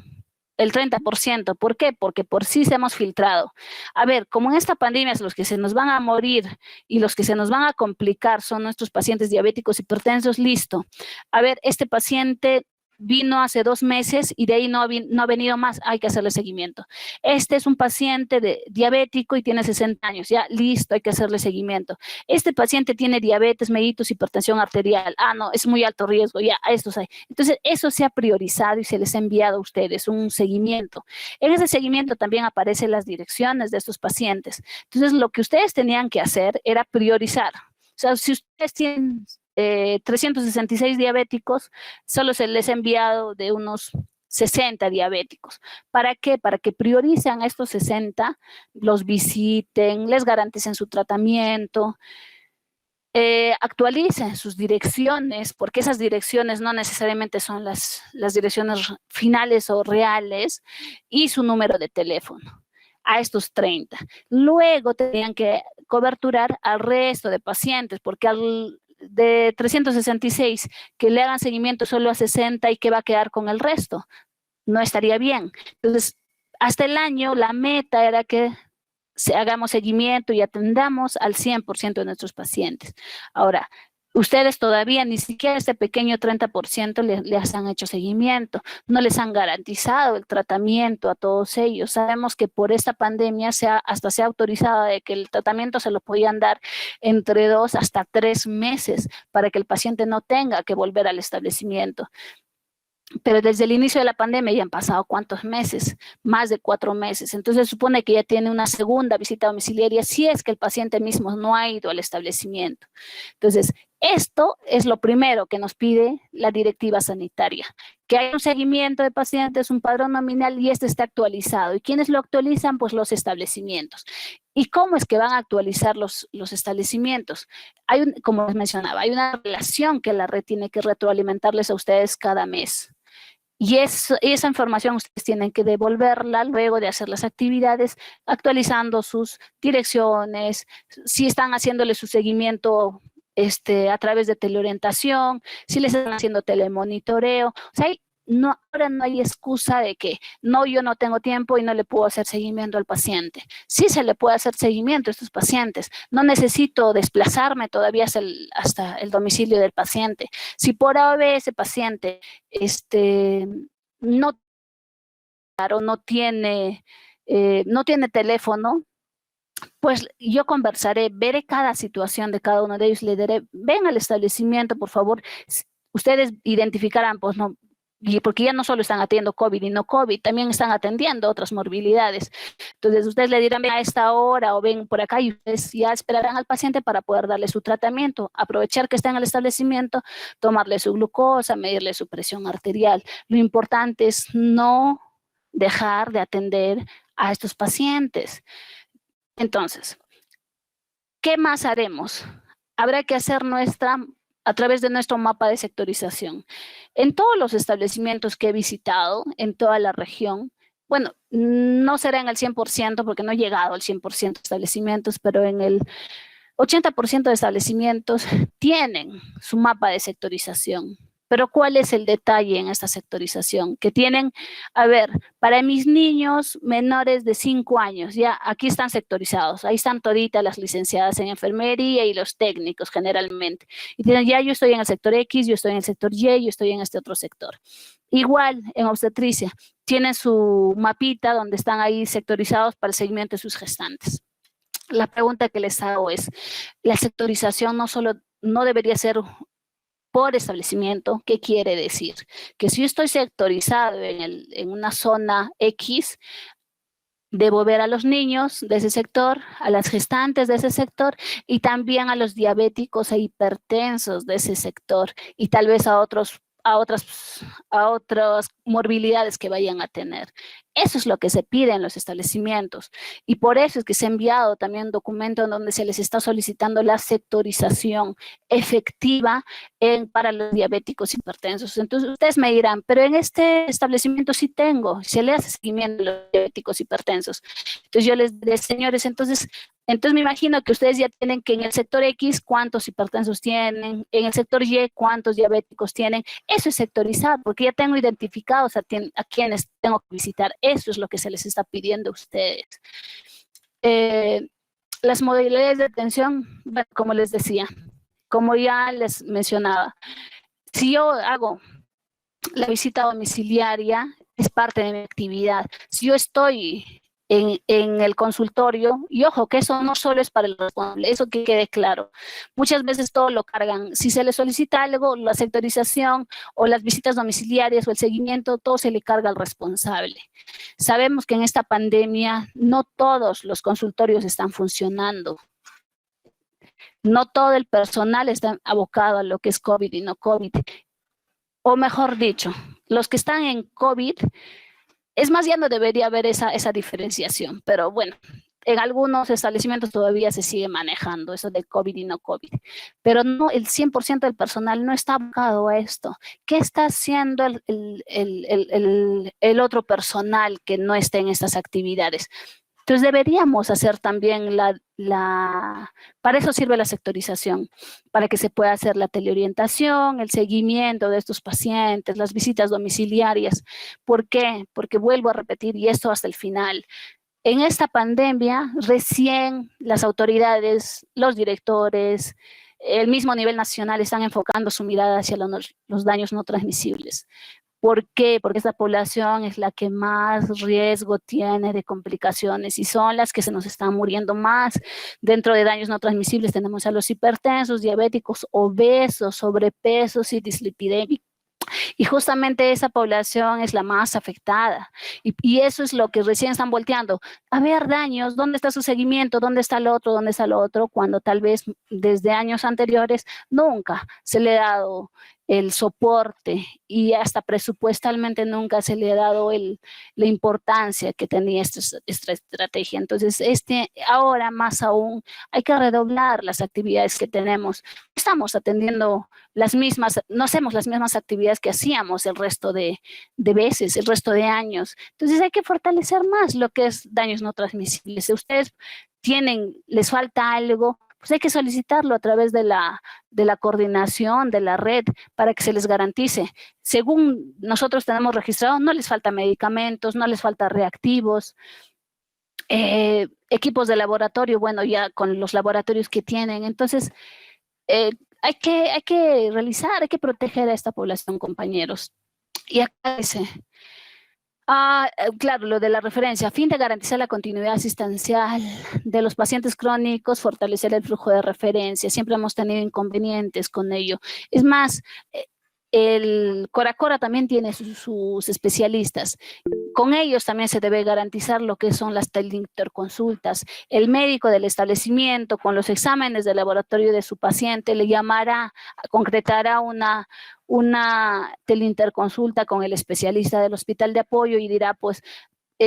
Speaker 1: el 30%? ¿Por qué? Porque por sí se hemos filtrado. A ver, como en esta pandemia los que se nos van a morir y los que se nos van a complicar son nuestros pacientes diabéticos hipertensos, listo. A ver, este paciente vino hace 2 meses y de ahí no ha venido más, hay que hacerle seguimiento. Este es un paciente diabético y tiene 60 años, ya listo, hay que hacerle seguimiento. Este paciente tiene diabetes, mellitus, hipertensión arterial, no, es muy alto riesgo, ya, estos hay. Entonces, eso se ha priorizado y se les ha enviado a ustedes un seguimiento. En ese seguimiento también aparecen las direcciones de estos pacientes. Entonces, lo que ustedes tenían que hacer era priorizar. sea, si ustedes tienen 366 diabéticos, solo se les ha enviado de unos 60 diabéticos. ¿Para qué? Para que prioricen a estos 60, los visiten, les garanticen su tratamiento, actualicen sus direcciones, porque esas direcciones no necesariamente son las direcciones finales o reales, y su número de teléfono a estos 30. Luego tenían que coberturar al resto de pacientes, porque de 366 que le hagan seguimiento solo a 60 y que va a quedar con el resto, no estaría bien. Entonces, hasta el año la meta era que hagamos seguimiento y atendamos al 100% de nuestros pacientes. Ahora, ustedes todavía ni siquiera este pequeño 30% les han hecho seguimiento, no les han garantizado el tratamiento a todos ellos. Sabemos que por esta pandemia hasta se ha autorizado de que el tratamiento se lo podían dar entre 2 hasta 3 meses para que el paciente no tenga que volver al establecimiento. Pero desde el inicio de la pandemia ya han pasado ¿cuántos meses? Más de 4 meses. Entonces se supone que ya tiene una segunda visita domiciliaria si es que el paciente mismo no ha ido al establecimiento. Entonces, esto es lo primero que nos pide la directiva sanitaria, que haya un seguimiento de pacientes, un padrón nominal y este esté actualizado. ¿Y quiénes lo actualizan? Pues los establecimientos. ¿Y cómo es que van a actualizar los establecimientos? Como les mencionaba, hay una relación que la red tiene que retroalimentarles a ustedes cada mes. Y esa información ustedes tienen que devolverla luego de hacer las actividades, actualizando sus direcciones, si están haciéndole su seguimiento a través de teleorientación, si les están haciendo telemonitoreo. O sea, ahora no hay excusa de que no, yo no tengo tiempo y no le puedo hacer seguimiento al paciente. Sí se le puede hacer seguimiento a estos pacientes. No necesito desplazarme todavía hasta el domicilio del paciente. Si por A o B ese paciente no, no tiene teléfono, pues yo conversaré, veré cada situación de cada uno de ellos, le diré, ven al establecimiento, por favor, ustedes identificarán, pues no, porque ya no solo están atendiendo COVID y no COVID, también están atendiendo otras morbilidades. Entonces, ustedes le dirán, ven a esta hora o ven por acá y ustedes ya esperarán al paciente para poder darle su tratamiento, aprovechar que está en el establecimiento, tomarle su glucosa, medirle su presión arterial. Lo importante es no dejar de atender a estos pacientes. Entonces, ¿qué más haremos? Habrá que hacer a través de nuestro mapa de sectorización. En todos los establecimientos que he visitado, en toda la región, bueno, no será en el 100% porque no he llegado al 100% de establecimientos, pero en el 80% de establecimientos tienen su mapa de sectorización. Pero ¿cuál es el detalle en esta sectorización? Que tienen, a ver, para mis niños menores de 5 años, ya aquí están sectorizados, ahí están toditas las licenciadas en enfermería y los técnicos generalmente. Y tienen, ya yo estoy en el sector X, yo estoy en el sector Y, yo estoy en este otro sector. Igual en obstetricia, tienen su mapita donde están ahí sectorizados para el seguimiento de sus gestantes. La pregunta que les hago es, la sectorización no debería ser por establecimiento. ¿Qué quiere decir? Que si yo estoy sectorizado en una zona X, debo ver a los niños de ese sector, a las gestantes de ese sector y también a los diabéticos e hipertensos de ese sector y tal vez a otras morbilidades que vayan a tener. Eso es lo que se pide en los establecimientos y por eso es que se ha enviado también un documento en donde se les está solicitando la sectorización efectiva para los diabéticos hipertensos. Entonces ustedes me dirán, pero en este establecimiento sí tengo, se le hace seguimiento a los diabéticos hipertensos. Entonces yo les diré, señores, entonces me imagino que ustedes ya tienen que en el sector X cuántos hipertensos tienen, en el sector Y cuántos diabéticos tienen. Eso es sectorizar, porque ya tengo identificados a quienes tengo que visitar. Eso es lo que se les está pidiendo a ustedes. Las modalidades de atención, bueno, como les decía, como ya les mencionaba, si yo hago la visita domiciliaria, es parte de mi actividad. Si yo estoy en el consultorio, y ojo, que eso no solo es para el responsable, eso que quede claro. Muchas veces todo lo cargan. Si se le solicita algo, la sectorización o las visitas domiciliarias o el seguimiento, todo se le carga al responsable. Sabemos que en esta pandemia no todos los consultorios están funcionando. No todo el personal está abocado a lo que es COVID y no COVID. O mejor dicho, los que están en COVID, es más, ya no debería haber esa diferenciación, pero bueno, en algunos establecimientos todavía se sigue manejando eso de COVID y no COVID, pero no, el 100% del personal no está abocado a esto. ¿Qué está haciendo el otro personal que no esté en estas actividades? Entonces deberíamos hacer también para eso sirve la sectorización, para que se pueda hacer la teleorientación, el seguimiento de estos pacientes, las visitas domiciliarias. ¿Por qué? Porque vuelvo a repetir, y esto hasta el final, en esta pandemia recién las autoridades, los directores, el mismo nivel nacional están enfocando su mirada hacia los daños no transmisibles. ¿Por qué? Porque esta población es la que más riesgo tiene de complicaciones y son las que se nos están muriendo más. Dentro de daños no transmisibles tenemos a los hipertensos, diabéticos, obesos, sobrepesos y dislipidémicos. Y justamente esa población es la más afectada. Y eso es lo que recién están volteando. A ver, daños, ¿dónde está su seguimiento? ¿Dónde está el otro? ¿Dónde está el otro? Cuando tal vez desde años anteriores nunca se le ha dado el soporte y hasta presupuestalmente nunca se le ha dado la importancia que tenía esta estrategia. Entonces, ahora más aún hay que redoblar las actividades que tenemos. Estamos atendiendo no hacemos las mismas actividades que hacíamos el resto de veces, el resto de años. Entonces hay que fortalecer más lo que es daños no transmisibles. Si ustedes les falta algo, pues hay que solicitarlo a través de la coordinación, de la red, para que se les garantice. Según nosotros tenemos registrado, no les falta medicamentos, no les falta reactivos, equipos de laboratorio, bueno, ya con los laboratorios que tienen. Entonces, hay que realizar, hay que proteger a esta población, compañeros. Y acá dice, claro, lo de la referencia, a fin de garantizar la continuidad asistencial de los pacientes crónicos, fortalecer el flujo de referencia. Siempre hemos tenido inconvenientes con ello. Es más, el Cora también tiene sus especialistas. Con ellos también se debe garantizar lo que son las teleinterconsultas. El médico del establecimiento, con los exámenes de laboratorio de su paciente, le llamará, concretará una teleinterconsulta con el especialista del hospital de apoyo y dirá, pues,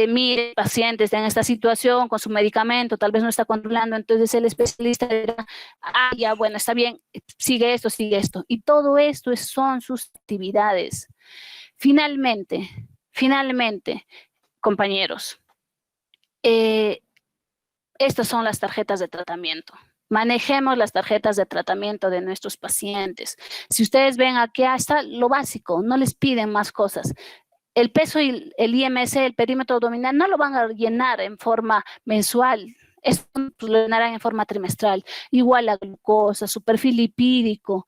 Speaker 1: mire, paciente está en esta situación con su medicamento, tal vez no está controlando, entonces el especialista dirá, ya, bueno, está bien, sigue esto, y todo esto son sus actividades. Finalmente, compañeros, estas son las tarjetas de tratamiento. Manejemos las tarjetas de tratamiento de nuestros pacientes. Si ustedes ven aquí, está lo básico, no les piden más cosas. El peso y el IMC, el perímetro abdominal, no lo van a llenar en forma mensual. Esto lo llenarán en forma trimestral. Igual la glucosa, su perfil lipídico.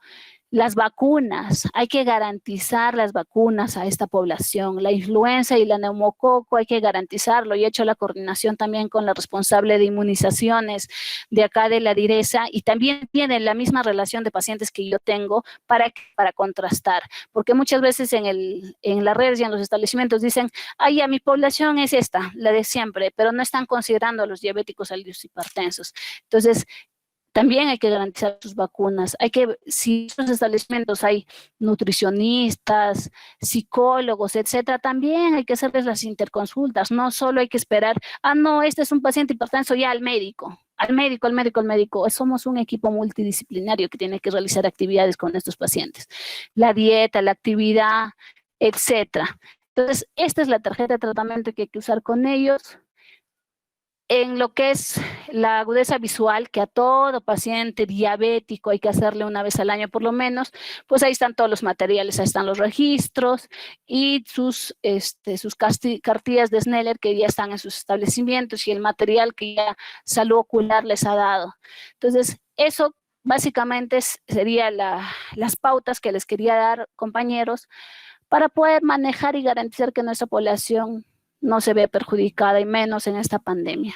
Speaker 1: Las vacunas, hay que garantizar las vacunas a esta población. La influenza y la neumococo hay que garantizarlo. Y he hecho la coordinación también con la responsable de inmunizaciones de acá de la DIRESA y también tienen la misma relación de pacientes que yo tengo para contrastar. Porque muchas veces en las redes y en los establecimientos dicen, ay, a mi población es esta, la de siempre, pero no están considerando a los diabéticos, a los hipertensos. Entonces, también hay que garantizar sus vacunas. Si en esos establecimientos hay nutricionistas, psicólogos, etcétera, también hay que hacerles las interconsultas. No solo hay que esperar, no, este es un paciente hipertenso, ya al médico. Somos un equipo multidisciplinario que tiene que realizar actividades con estos pacientes. La dieta, la actividad, etcétera. Entonces, esta es la tarjeta de tratamiento que hay que usar con ellos. En lo que es la agudeza visual, que a todo paciente diabético hay que hacerle una vez al año por lo menos, pues ahí están todos los materiales, ahí están los registros y sus cartillas de Sneller que ya están en sus establecimientos y el material que ya Salud Ocular les ha dado. Entonces, eso básicamente serían las pautas que les quería dar, compañeros, para poder manejar y garantizar que nuestra población no se ve perjudicada y menos en esta pandemia.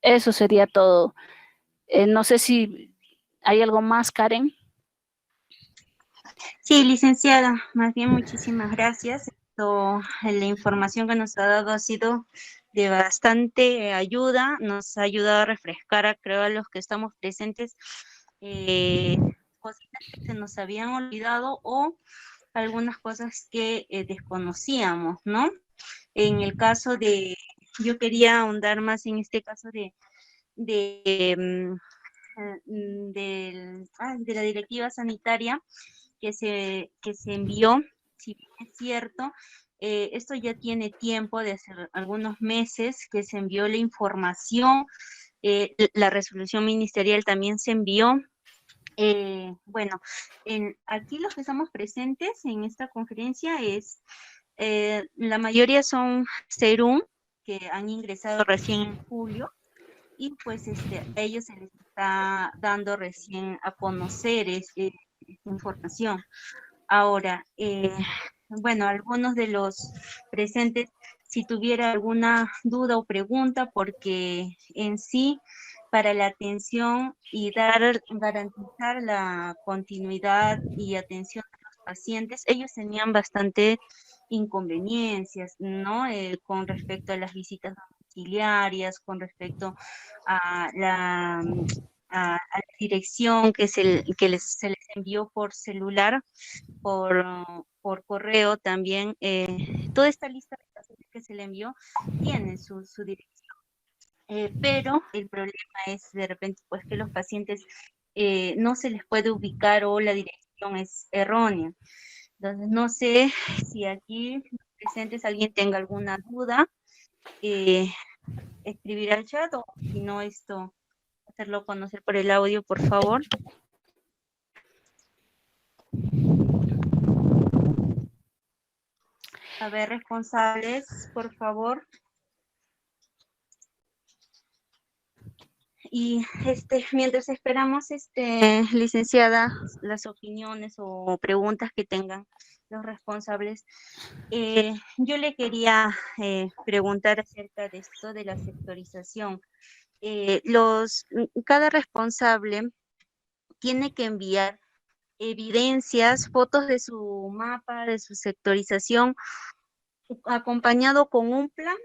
Speaker 1: Eso sería todo. No sé si hay algo más, Karen.
Speaker 2: Sí, licenciada, más bien muchísimas gracias. La información que nos ha dado ha sido de bastante ayuda, nos ha ayudado a refrescar, creo, a los que estamos presentes cositas que se nos habían olvidado o algunas cosas que desconocíamos, ¿no? En el caso de, yo quería ahondar más en este caso de, de la directiva sanitaria que se envió, si bien es cierto, esto ya tiene tiempo, de hace algunos meses que se envió la información, la resolución ministerial también se envió. Bueno, aquí los que estamos presentes en esta conferencia es, la mayoría son Serum, que han ingresado recién en julio, y pues a ellos se les está dando recién a conocer esta información. Ahora, bueno, algunos de los presentes, si tuviera alguna duda o pregunta, porque en sí, para la atención y garantizar la continuidad y atención de los pacientes, ellos tenían bastante inconveniencias, ¿no? Con respecto a las visitas domiciliarias, con respecto a a la dirección se les envió por celular, por correo también. Toda esta lista de pacientes que se le envió tiene su dirección, pero el problema es de repente pues que los pacientes no se les puede ubicar o la dirección es errónea. Entonces no sé si aquí presentes alguien tenga alguna duda, escribir al chat, o si no, hacerlo conocer por el audio, por favor. A ver, responsables, por favor. Y mientras esperamos, licenciada, las opiniones o preguntas que tengan los responsables, yo le quería preguntar acerca de esto de la sectorización. Cada responsable tiene que enviar evidencias, fotos de su mapa, de su sectorización, acompañado con un plan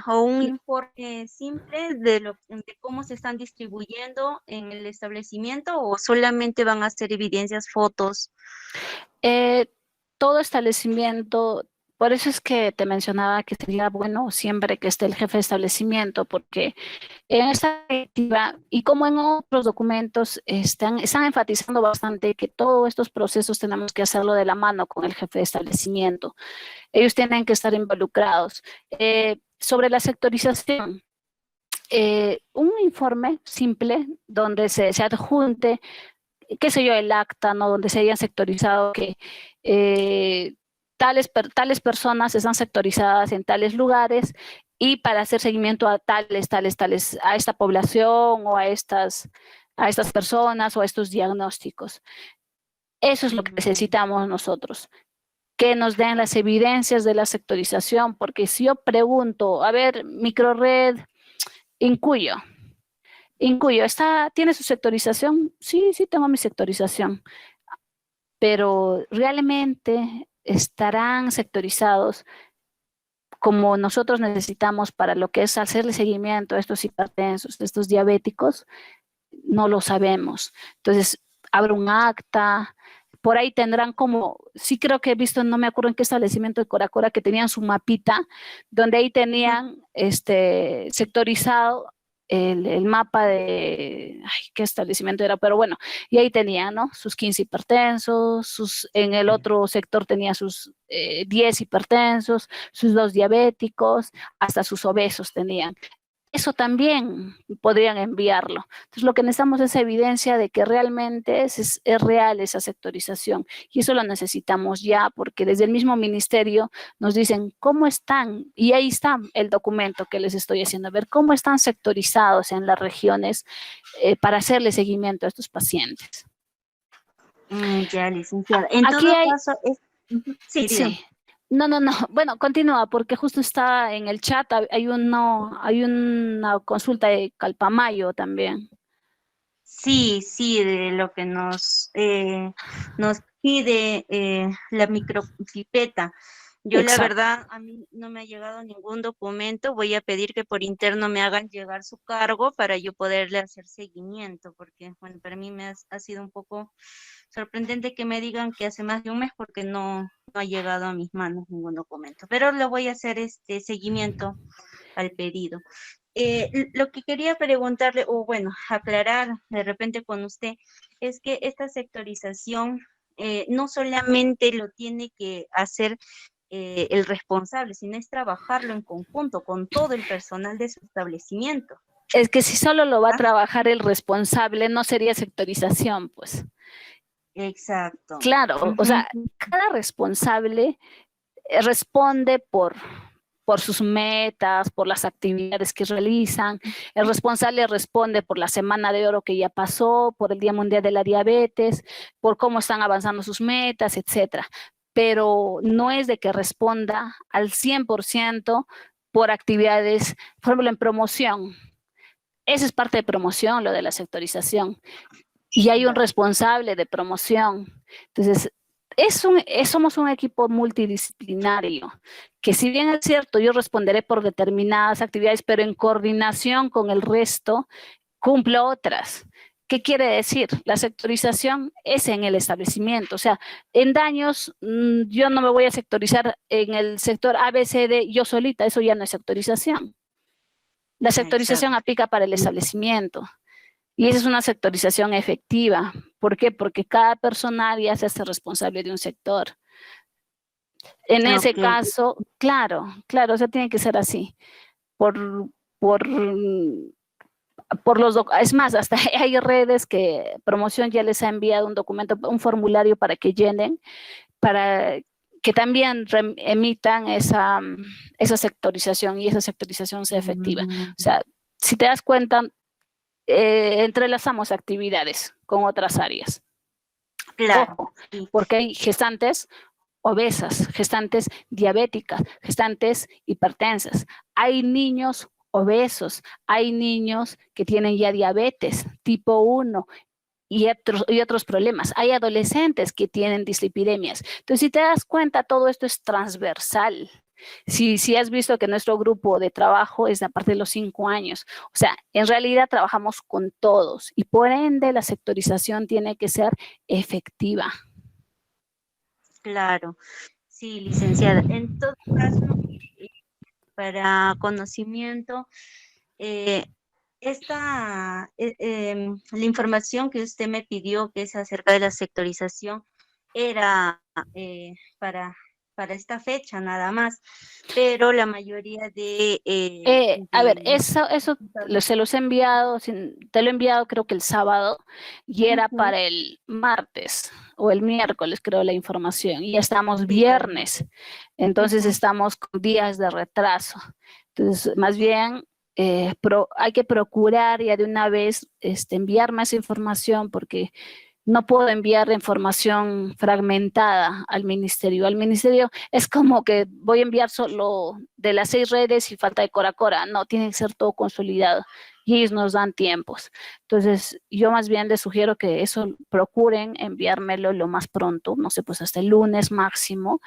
Speaker 2: o un informe simple de cómo se están distribuyendo en el establecimiento, o solamente van a ser evidencias, fotos.
Speaker 1: Todo establecimiento, por eso es que te mencionaba que sería bueno siempre que esté el jefe de establecimiento, porque en esta directiva, y como en otros documentos, están enfatizando bastante que todos estos procesos tenemos que hacerlo de la mano con el jefe de establecimiento. Ellos tienen que estar involucrados. Sobre la sectorización, un informe simple donde se adjunte, qué sé yo, el acta, ¿no? Donde se hayan sectorizado que tales personas están sectorizadas en tales lugares, y para hacer seguimiento a a esta población o a estas personas o a estos diagnósticos. Eso es lo que necesitamos nosotros, que nos den las evidencias de la sectorización, porque si yo pregunto, a ver, microred Incuyo, ¿tiene su sectorización? Sí, sí tengo mi sectorización, pero ¿realmente estarán sectorizados como nosotros necesitamos para lo que es hacerle seguimiento a estos hipertensos, a estos diabéticos? No lo sabemos. Entonces, abre un acta, por ahí tendrán como, sí creo que he visto, no me acuerdo en qué establecimiento de Coracora, que tenían su mapita, donde ahí tenían sectorizado el mapa de, ay, qué establecimiento era, pero bueno, y ahí tenían, ¿no? Sus 15 hipertensos, en el otro sector tenía sus 10 hipertensos, sus 2 diabéticos, hasta sus obesos tenían. Eso también podrían enviarlo. Entonces, lo que necesitamos es evidencia de que realmente es real esa sectorización, y eso lo necesitamos ya, porque desde el mismo ministerio nos dicen cómo están, y ahí está el documento que les estoy haciendo, a ver cómo están sectorizados en las regiones para hacerle seguimiento a estos pacientes.
Speaker 2: Ya, licenciada. En
Speaker 1: Aquí
Speaker 2: todo
Speaker 1: hay...
Speaker 2: caso, sí, dígame.
Speaker 1: Sí. No. Bueno, continúa, porque justo está en el chat, hay una consulta de Calpamayo también.
Speaker 2: Sí, de lo que nos pide la micropipeta. Yo la
Speaker 1: Exacto.
Speaker 2: verdad, a mí no me ha llegado ningún documento. Voy a pedir que por interno me hagan llegar su cargo para yo poderle hacer seguimiento, porque bueno, para mí ha sido un poco sorprendente que me digan que hace más de un mes porque no ha llegado a mis manos ningún documento. Pero le voy a hacer este seguimiento al pedido. Lo que quería preguntarle, o bueno, aclarar de repente con usted, es que esta sectorización no solamente lo tiene que hacer el responsable, sino es trabajarlo en conjunto con todo el personal de su establecimiento.
Speaker 1: Es que si solo lo va a
Speaker 2: ¿Ah?
Speaker 1: trabajar el responsable, no sería sectorización, pues.
Speaker 2: Exacto.
Speaker 1: Claro, o
Speaker 2: Ujú.
Speaker 1: sea, cada responsable responde por sus metas, por las actividades que realizan. El responsable responde por la Semana de Oro que ya pasó, por el Día Mundial de la Diabetes, por cómo están avanzando sus metas, etcétera. Pero no es de que responda al 100% por actividades, por ejemplo, en promoción. Esa es parte de promoción, lo de la sectorización. Y hay un
Speaker 2: Claro.
Speaker 1: responsable de promoción. Entonces, somos un equipo multidisciplinario, que si bien es cierto, yo responderé por determinadas actividades, pero en coordinación con el resto, cumplo otras. ¿Qué quiere decir? La sectorización es en el establecimiento, o sea, en daños yo no me voy a sectorizar en el sector A, B, C, D, yo solita, eso ya no es sectorización. La sectorización
Speaker 2: Exacto.
Speaker 1: aplica para el establecimiento. Y esa es una sectorización efectiva. ¿Por qué? Porque cada personal ya se hace responsable de un sector. En ese
Speaker 2: Ok.
Speaker 1: caso, claro, o sea, tiene que ser así. Por, por, es más, hasta hay redes que promoción ya les ha enviado un documento, un formulario para que llenen, para que también emitan esa sectorización y esa sectorización sea efectiva. O sea, si te das cuenta, entrelazamos actividades con otras áreas.
Speaker 2: Claro,
Speaker 1: Ojo,
Speaker 2: sí.
Speaker 1: porque hay gestantes obesas, gestantes diabéticas, gestantes hipertensas. Hay niños obesos, hay niños que tienen ya diabetes tipo 1 y otros problemas. Hay adolescentes que tienen dislipidemias. Entonces, si te das cuenta, todo esto es transversal. Si has visto que nuestro grupo de trabajo es a partir de los 5 años, o sea, en realidad trabajamos con todos y por ende la sectorización tiene que ser efectiva.
Speaker 2: Claro. Sí, licenciada. En todo caso, eh, para conocimiento, eh, la información que usted me pidió, que es acerca de la sectorización, era para esta fecha nada más, pero la mayoría
Speaker 1: A ver,
Speaker 2: de
Speaker 1: eso se los he enviado, te lo he enviado creo que el sábado y era
Speaker 2: Ujú.
Speaker 1: para el martes o el miércoles, creo, la información. Y ya estamos
Speaker 2: Sí,
Speaker 1: viernes, entonces
Speaker 2: ujú.
Speaker 1: estamos con días de retraso. Entonces, más bien, hay que procurar ya de una vez enviar más información porque no puedo enviar información fragmentada al ministerio. Al ministerio es como que voy a enviar solo de las 6 redes y falta de Cora Cora. No, tiene que ser todo consolidado y ellos nos dan tiempos. Entonces, yo más bien les sugiero que eso procuren enviármelo lo más pronto, no sé, pues hasta el lunes máximo,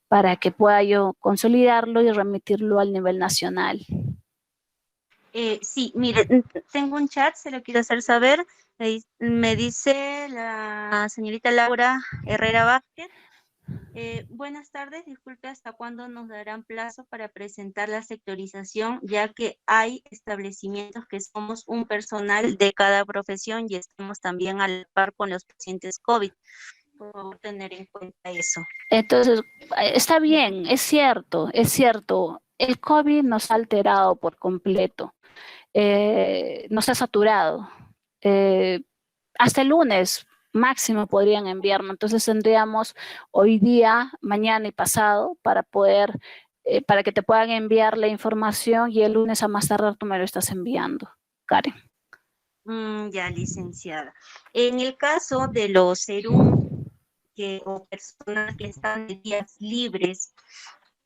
Speaker 1: para que pueda yo consolidarlo y remitirlo al nivel nacional.
Speaker 2: Sí, mire, tengo un chat, se lo quiero hacer saber. Me dice la señorita Laura Herrera Vázquez. Buenas tardes, disculpe, ¿hasta cuándo nos darán plazo para presentar la sectorización? Ya que hay establecimientos que somos un personal de cada profesión y estamos también a la par con los pacientes COVID. Por favor, tener en cuenta eso.
Speaker 1: Entonces, está bien, es cierto, es cierto. El COVID nos ha alterado por completo. Nos ha saturado. Eh, Hasta el lunes máximo podrían enviarnos. Entonces tendríamos hoy día, mañana y pasado para que te puedan enviar la información y el lunes a más tardar tú me lo estás enviando, Karen.
Speaker 2: Ya, licenciada. En el caso de los serum o personas que están de días libres,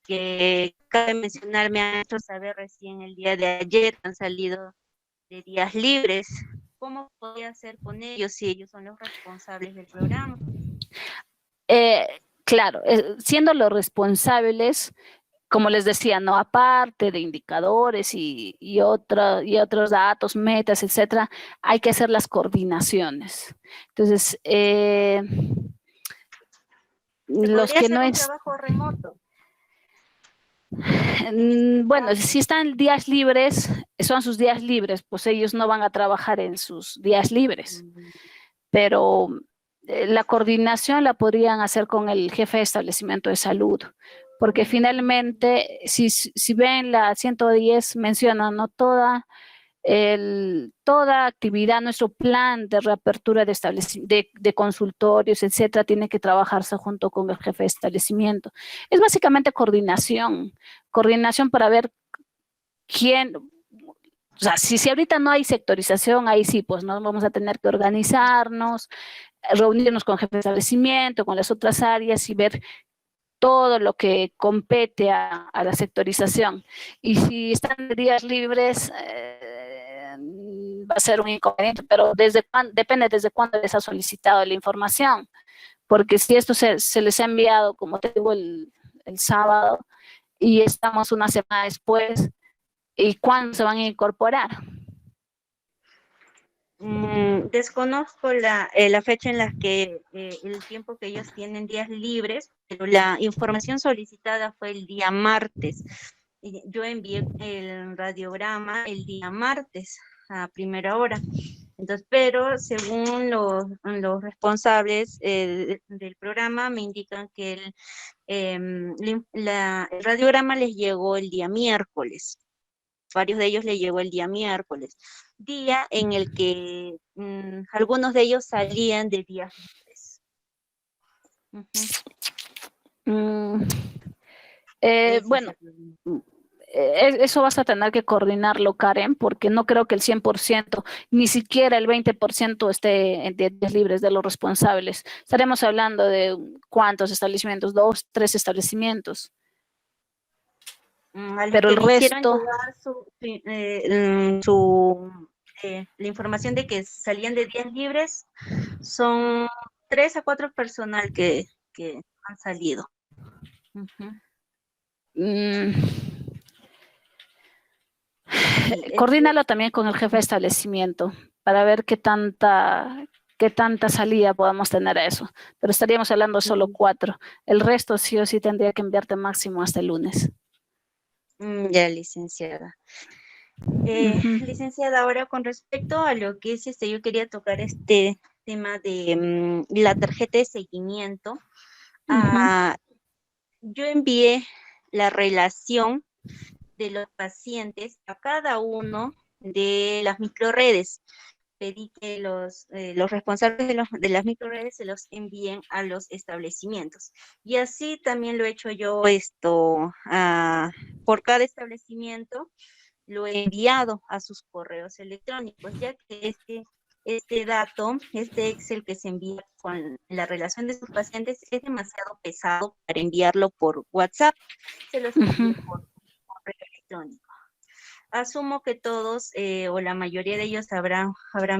Speaker 2: que cabe mencionar, me han hecho saber recién el día de ayer, han salido de días libres. ¿Cómo podría hacer con ellos si ellos son los responsables del programa?
Speaker 1: Eh, claro, siendo los responsables, como les decía, no, aparte de indicadores y otros datos, metas, etcétera, hay que hacer las coordinaciones. Entonces,
Speaker 2: Se
Speaker 1: los
Speaker 2: podría
Speaker 1: que
Speaker 2: hacer
Speaker 1: no
Speaker 2: un
Speaker 1: es,
Speaker 2: trabajo remoto en este
Speaker 1: bueno,
Speaker 2: caso.
Speaker 1: si están días libres, son sus días libres, pues ellos no van a trabajar en sus días libres,
Speaker 2: Mm,
Speaker 1: pero la coordinación la podrían hacer con el jefe de establecimiento de salud, porque finalmente, si ven la 110, menciona, ¿no? Toda actividad, nuestro plan de reapertura de consultorios, etcétera, tiene que trabajarse junto con el jefe de establecimiento. Es básicamente coordinación para ver quién, o sea, si ahorita no hay sectorización, ahí sí, pues no vamos a tener que organizarnos, reunirnos con el jefe de establecimiento, con las otras áreas y ver todo lo que compete a la sectorización. Y si están de días libres, va a ser un inconveniente, pero depende desde cuándo les ha solicitado la información, porque si esto se les ha enviado, como te digo, el sábado, y estamos una semana después, ¿y cuándo se van a incorporar?
Speaker 2: Desconozco la fecha en la que el tiempo que ellos tienen días libres, pero la información solicitada fue el día martes. Yo envié el radiograma el día martes a primera hora. Entonces, pero según los responsables del programa me indican que el radiograma les llegó el día miércoles. Varios de ellos les llegó el día miércoles, día en el que algunos de ellos salían de días libres. Ujú.
Speaker 1: Mm,
Speaker 2: Ese es
Speaker 1: bueno,
Speaker 2: el problema.
Speaker 1: eso vas a tener que coordinarlo, Karen, porque no creo que el 100%, ni siquiera el 20% esté en días libres de los responsables. Estaremos hablando de cuántos establecimientos, dos, tres establecimientos,
Speaker 2: A los
Speaker 1: pero
Speaker 2: que
Speaker 1: el
Speaker 2: me hicieron
Speaker 1: resto,
Speaker 2: llegar la información de que salían de días libres son 3 a 4 personal que han salido. Ujú.
Speaker 1: mm,
Speaker 2: Sí,
Speaker 1: coordínalo también con el jefe de establecimiento para ver qué tanta salida podemos tener a eso. Pero estaríamos hablando solo cuatro. El resto sí o sí tendría que enviarte máximo hasta el lunes.
Speaker 2: ya, licenciada.
Speaker 1: Ujú,
Speaker 2: Licenciada, ahora con respecto a lo que es yo quería tocar este tema de la tarjeta de seguimiento.
Speaker 1: ujú,
Speaker 2: Ah, yo envié la relación de los pacientes a cada uno de las microredes. Pedí que los responsables de las microredes se los envíen a los establecimientos. Y así también lo he hecho yo por cada establecimiento lo he enviado a sus correos electrónicos, ya que este dato, este Excel que se envía con la relación de sus pacientes es demasiado pesado para enviarlo por WhatsApp, se los
Speaker 1: ujú.
Speaker 2: envío por correo electrónico. Asumo que todos o la mayoría de ellos habrán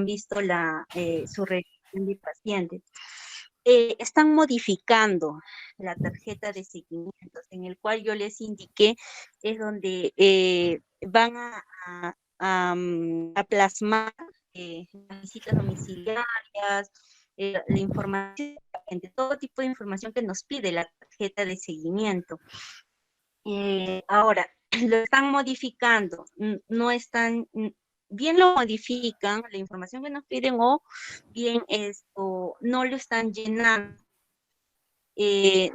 Speaker 2: visto su relación de pacientes. Están modificando la tarjeta de seguimientos, en el cual yo les indiqué, es donde van a plasmar las visitas domiciliarias, la información, todo tipo de información que nos pide la tarjeta de seguimiento. Ahora, lo están modificando, no están, bien lo modifican, la información que nos piden, o bien esto, no lo están llenando.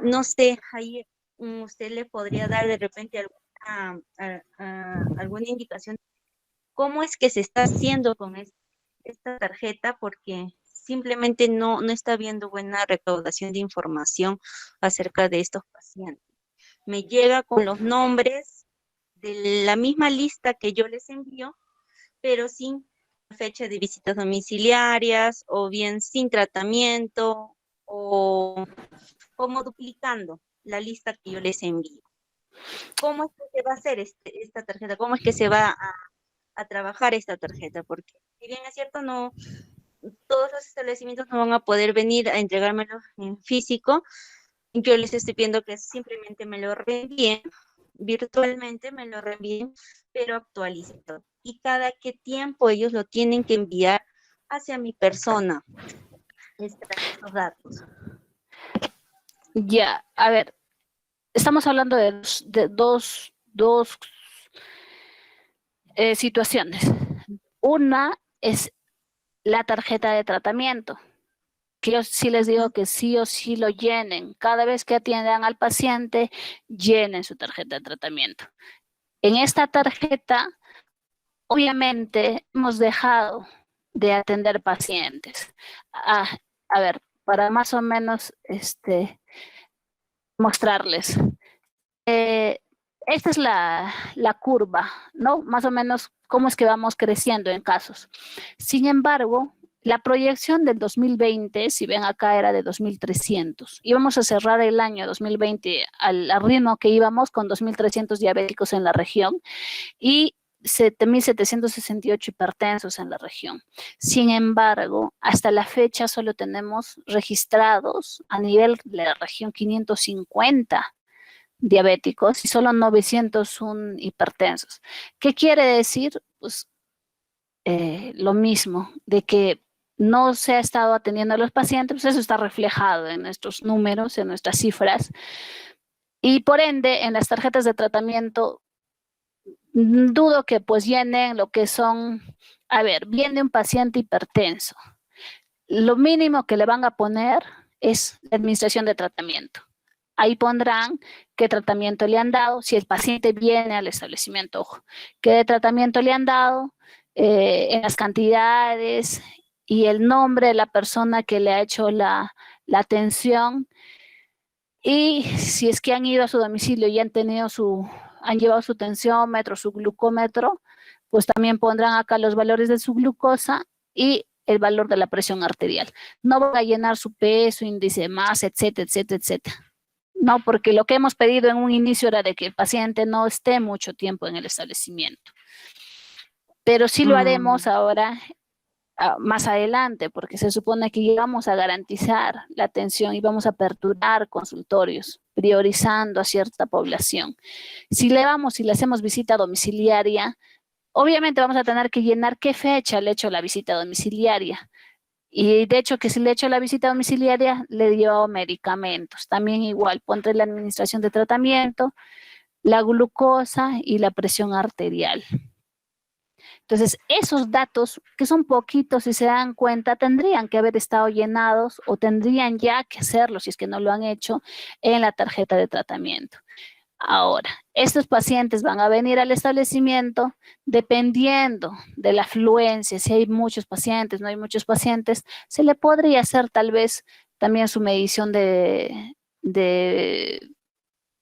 Speaker 2: No sé, ahí usted le podría dar de repente alguna indicación, cómo es que se está haciendo con esta tarjeta, porque simplemente no está habiendo buena recaudación de información acerca de estos pacientes. Me llega con los nombres de la misma lista que yo les envío, pero sin fecha de visitas domiciliarias, o bien sin tratamiento, o como duplicando la lista que yo les envío. ¿Cómo es que se va a hacer esta tarjeta? ¿Cómo es que se va a trabajar esta tarjeta? Porque si bien es cierto, no todos los establecimientos no van a poder venir a entregármelo en físico, Yo les estoy pidiendo que simplemente me lo reenvíen, virtualmente me lo reenvíen, pero actualizado. Y cada qué tiempo ellos lo tienen que enviar hacia mi persona, estos datos.
Speaker 1: Ya, a ver, estamos hablando de dos situaciones. Una es la tarjeta de tratamiento, que yo sí les digo que sí o sí lo llenen. Cada vez que atiendan al paciente, llenen su tarjeta de tratamiento. En esta tarjeta, obviamente, hemos dejado de atender pacientes. A ver, para más o menos mostrarles. Esta es la curva, ¿no? Más o menos cómo es que vamos creciendo en casos. Sin embargo, la proyección del 2020, si ven acá, era de 2.300. Íbamos a cerrar el año 2020 al ritmo que íbamos con 2.300 diabéticos en la región y 7.768 hipertensos en la región. Sin embargo, hasta la fecha solo tenemos registrados a nivel de la región 550 diabéticos y solo 901 hipertensos. ¿Qué quiere decir? Pues lo mismo, de que no se ha estado atendiendo a los pacientes, pues eso está reflejado en nuestros números, en nuestras cifras, y por ende en las tarjetas de tratamiento dudo que pues llenen lo que son, a ver, viene un paciente hipertenso, lo mínimo que le van a poner es la administración de tratamiento. Ahí pondrán qué tratamiento le han dado, si el paciente viene al establecimiento, ojo, qué tratamiento le han dado, en las cantidades y el nombre de la persona que le ha hecho la atención. Y si es que han ido a su domicilio y han llevado su tensiómetro, su glucómetro, pues también pondrán acá los valores de su glucosa y el valor de la presión arterial. No van a llenar su peso, índice de masa, etcétera, etcétera, etcétera. No, porque lo que hemos pedido en un inicio era de que el paciente no esté mucho tiempo en el establecimiento. Pero sí lo haremos ahora, más adelante, porque se supone que íbamos a garantizar la atención y vamos a aperturar consultorios, priorizando a cierta población. Si le hacemos visita domiciliaria, obviamente vamos a tener que llenar qué fecha le he hecho la visita domiciliaria. Y de hecho que si le he hecho la visita domiciliaria, le dio medicamentos. También igual, ponte la administración de tratamiento, la glucosa y la presión arterial. Entonces, esos datos, que son poquitos, si se dan cuenta, tendrían que haber estado llenados o tendrían ya que hacerlo, si es que no lo han hecho, en la tarjeta de tratamiento. Ahora, estos pacientes van a venir al establecimiento dependiendo de la afluencia, si hay muchos pacientes, no hay muchos pacientes, se le podría hacer tal vez también su medición de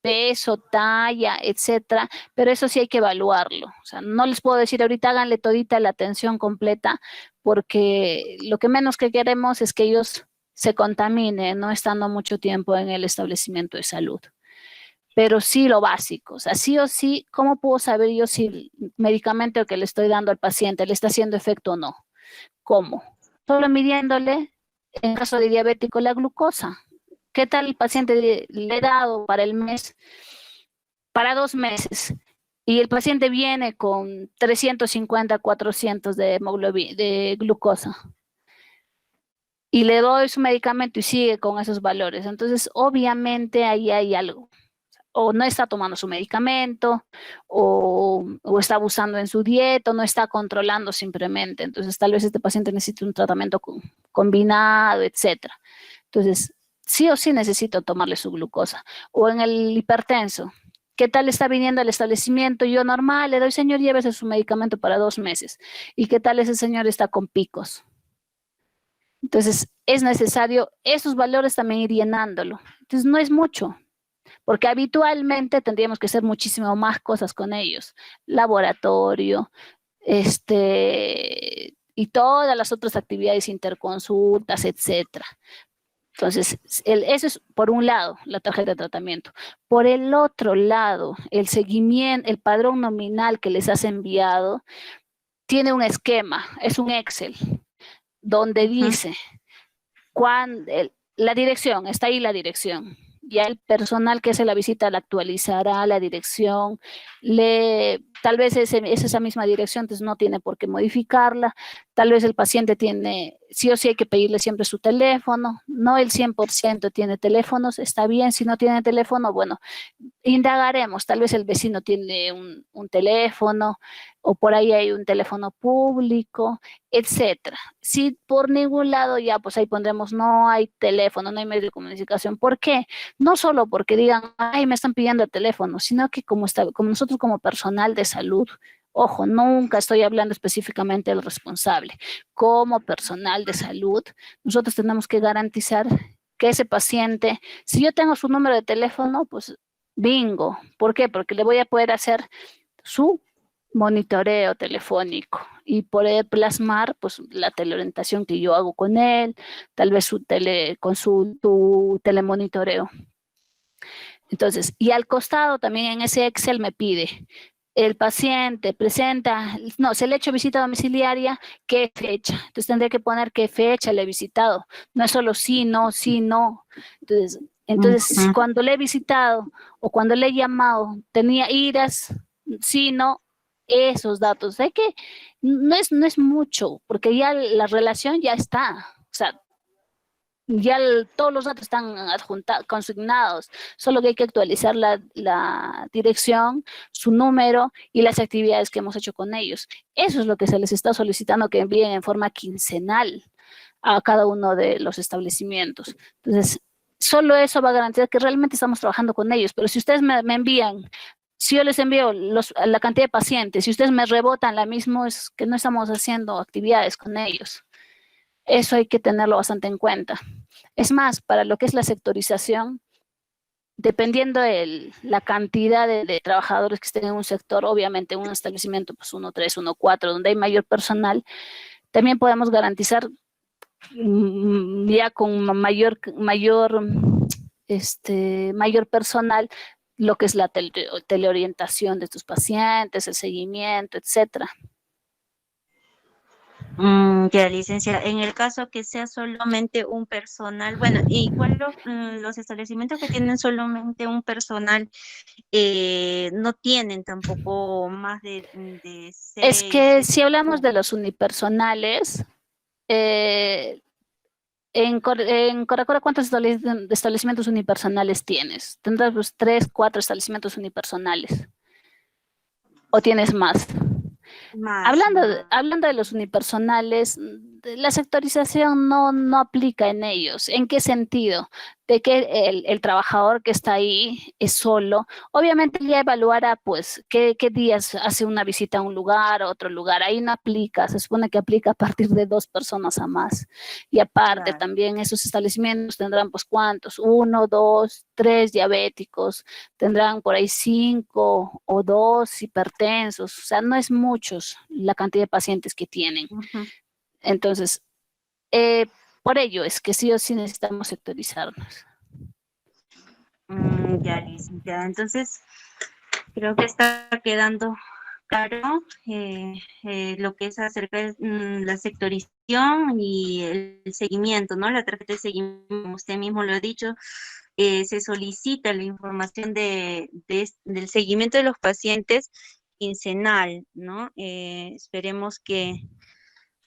Speaker 1: peso, talla, etcétera, pero eso sí hay que evaluarlo. O sea, no les puedo decir ahorita háganle todita la atención completa, porque lo que menos que queremos es que ellos se contaminen, no estando mucho tiempo en el establecimiento de salud. Pero sí lo básico, o sea, sí o sí, ¿cómo puedo saber yo si el medicamento que le estoy dando al paciente le está haciendo efecto o no? ¿Cómo? Solo midiéndole, en caso de diabético, la glucosa. ¿Qué tal el paciente le he dado para el mes, para 2 meses? Y el paciente viene con 350, 400 de glucosa. Y le doy su medicamento y sigue con esos valores. Entonces, obviamente ahí hay algo. O no está tomando su medicamento, o está abusando en su dieta, o no está controlando simplemente. Entonces, tal vez este paciente necesita un tratamiento combinado, etcétera. Entonces, sí o sí necesito tomarle su glucosa. O en el hipertenso, ¿qué tal está viniendo al establecimiento? Yo normal, le doy, señor, llévese su medicamento para 2 meses. ¿Y qué tal ese señor está con picos? Entonces, es necesario esos valores también ir llenándolo. Entonces, no es mucho, porque habitualmente tendríamos que hacer muchísimo más cosas con ellos. Laboratorio, y todas las otras actividades, interconsultas, etcétera. Entonces, eso es por un lado, la tarjeta de tratamiento. Por el otro lado, el seguimiento, el padrón nominal que les has enviado, tiene un esquema, es un Excel, donde dice la dirección, está ahí la dirección, Ya el personal que hace la visita la actualizará la dirección, tal vez es esa misma dirección, entonces no tiene por qué modificarla. Tal vez el paciente tiene, sí o sí hay que pedirle siempre su teléfono, no el 100% tiene teléfonos, está bien, si no tiene teléfono, bueno, indagaremos, tal vez el vecino tiene un teléfono o por ahí hay un teléfono público, etcétera. Si por ningún lado ya, pues ahí pondremos no hay teléfono, no hay medio de comunicación. ¿Por qué? No solo porque digan, ay, me están pidiendo el teléfono, sino que como nosotros como personal de salud, ojo, nunca estoy hablando específicamente del responsable, como personal de salud, nosotros tenemos que garantizar que ese paciente, si yo tengo su número de teléfono, pues bingo. ¿Por qué? Porque le voy a poder hacer su monitoreo telefónico y poder plasmar pues la teleorientación que yo hago con él, tal vez tu telemonitoreo. Entonces, y al costado también en ese Excel me pide, el paciente presenta, no, se le ha hecho visita domiciliaria, ¿qué fecha? Entonces tendré que poner qué fecha le he visitado. No es solo sí, no, sí, no. Entonces cuando le he visitado o cuando le he llamado, tenía iras, sí, no, esos datos. Hay que, no es mucho, porque ya la relación ya está. O sea, ya todos los datos están consignados, solo que hay que actualizar la dirección, su número y las actividades que hemos hecho con ellos. Eso es lo que se les está solicitando que envíen en forma quincenal a cada uno de los establecimientos. Entonces, solo eso va a garantizar que realmente estamos trabajando con ellos, pero si ustedes me envían, si yo les envío la cantidad de pacientes, si ustedes me rebotan la misma, es que no estamos haciendo actividades con ellos. Eso hay que tenerlo bastante en cuenta. Es más, para lo que es la sectorización, dependiendo de la cantidad de trabajadores que estén en un sector, obviamente en un establecimiento, pues 1-3, 1-4, donde hay mayor personal, también podemos garantizar ya con mayor personal lo que es la teleorientación de estos pacientes, el seguimiento, etcétera.
Speaker 2: Ya, licenciada, en el caso que sea solamente un personal, bueno, igual los establecimientos que tienen solamente un personal no tienen tampoco más de
Speaker 1: Es
Speaker 2: 6,
Speaker 1: que
Speaker 2: 7.
Speaker 1: si hablamos de los unipersonales, eh, en Coracora, ¿cuántos establecimientos unipersonales tienes? ¿Tendrás pues 3, 4 establecimientos unipersonales? ¿O tienes más?
Speaker 2: Más,
Speaker 1: Hablando de los unipersonales, la sectorización no aplica en ellos. ¿En qué sentido? De que el trabajador que está ahí es solo. Obviamente ya evaluará pues qué días hace una visita a un lugar, a otro lugar. Ahí no aplica, se supone que aplica a partir de 2 personas a más. Y aparte
Speaker 2: claro.
Speaker 1: también esos establecimientos tendrán pues cuántos, 1, 2, 3 diabéticos, tendrán por ahí 5 o 2 hipertensos, o sea, no es muchos la cantidad de pacientes que tienen. Entonces, por ello es que sí o sí necesitamos sectorizarnos.
Speaker 2: Ya, licenciada. Entonces, creo que está quedando claro lo que es acerca de la sectorización y el seguimiento, ¿no? La tarjeta de seguimiento, como usted mismo lo ha dicho, se solicita la información del seguimiento de los pacientes quincenal, ¿no? Esperemos que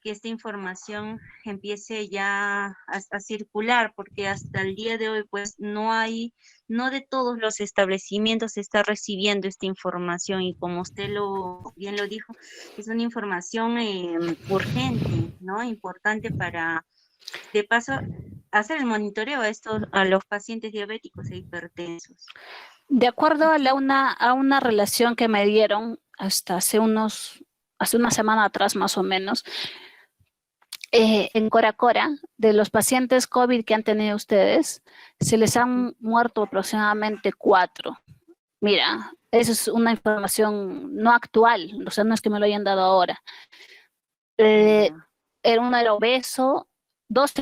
Speaker 2: esta información empiece ya a circular, porque hasta el día de hoy, pues no de todos los establecimientos se está recibiendo esta información, y como usted bien lo dijo, es una información urgente, ¿no? Importante para, de paso, hacer el monitoreo a los pacientes diabéticos e hipertensos.
Speaker 1: De acuerdo a una relación que me dieron hasta hace una semana atrás más o menos, en Coracora, de los pacientes COVID que han tenido ustedes, se les han muerto aproximadamente 4. Mira, eso es una información no actual, o sea, no es que me lo hayan dado ahora. Uno era obeso, dos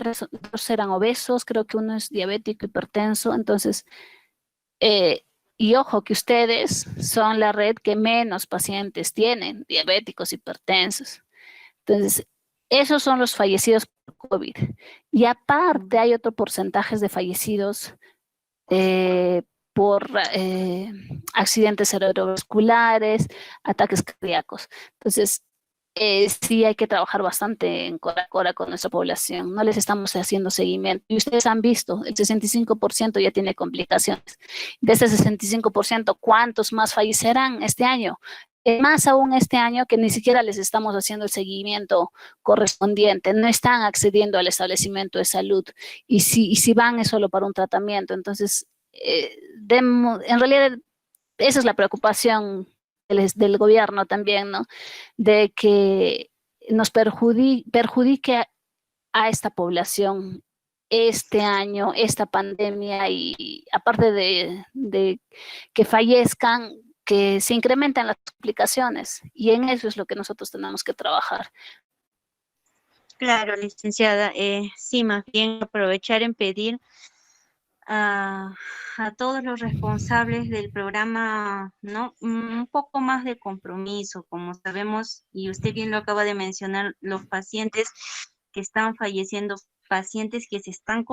Speaker 1: eran obesos, creo que uno es diabético, hipertenso, entonces, y ojo que ustedes son la red que menos pacientes tienen, diabéticos, hipertensos. Entonces, esos son los fallecidos por COVID. Y aparte hay otro porcentaje de fallecidos por accidentes cerebrovasculares, ataques cardíacos. Entonces, sí hay que trabajar bastante en cora a cora con nuestra población. No les estamos haciendo seguimiento. Y ustedes han visto, el 65% ya tiene complicaciones. De ese 65%, ¿cuántos más fallecerán este año? Más aún este año que ni siquiera les estamos haciendo el seguimiento correspondiente, no están accediendo al establecimiento de salud y si van es solo para un tratamiento. Entonces, en realidad esa es la preocupación del gobierno también, ¿no? De que nos perjudique a esta población este año, esta pandemia y aparte de que fallezcan, que se incrementan las complicaciones y en eso es lo que nosotros tenemos que trabajar.
Speaker 2: Claro, licenciada. Sí, más bien aprovechar en pedir a todos los responsables del programa, ¿no? Un poco más de compromiso, como sabemos, y usted bien lo acaba de mencionar, los pacientes que están falleciendo, pacientes que se están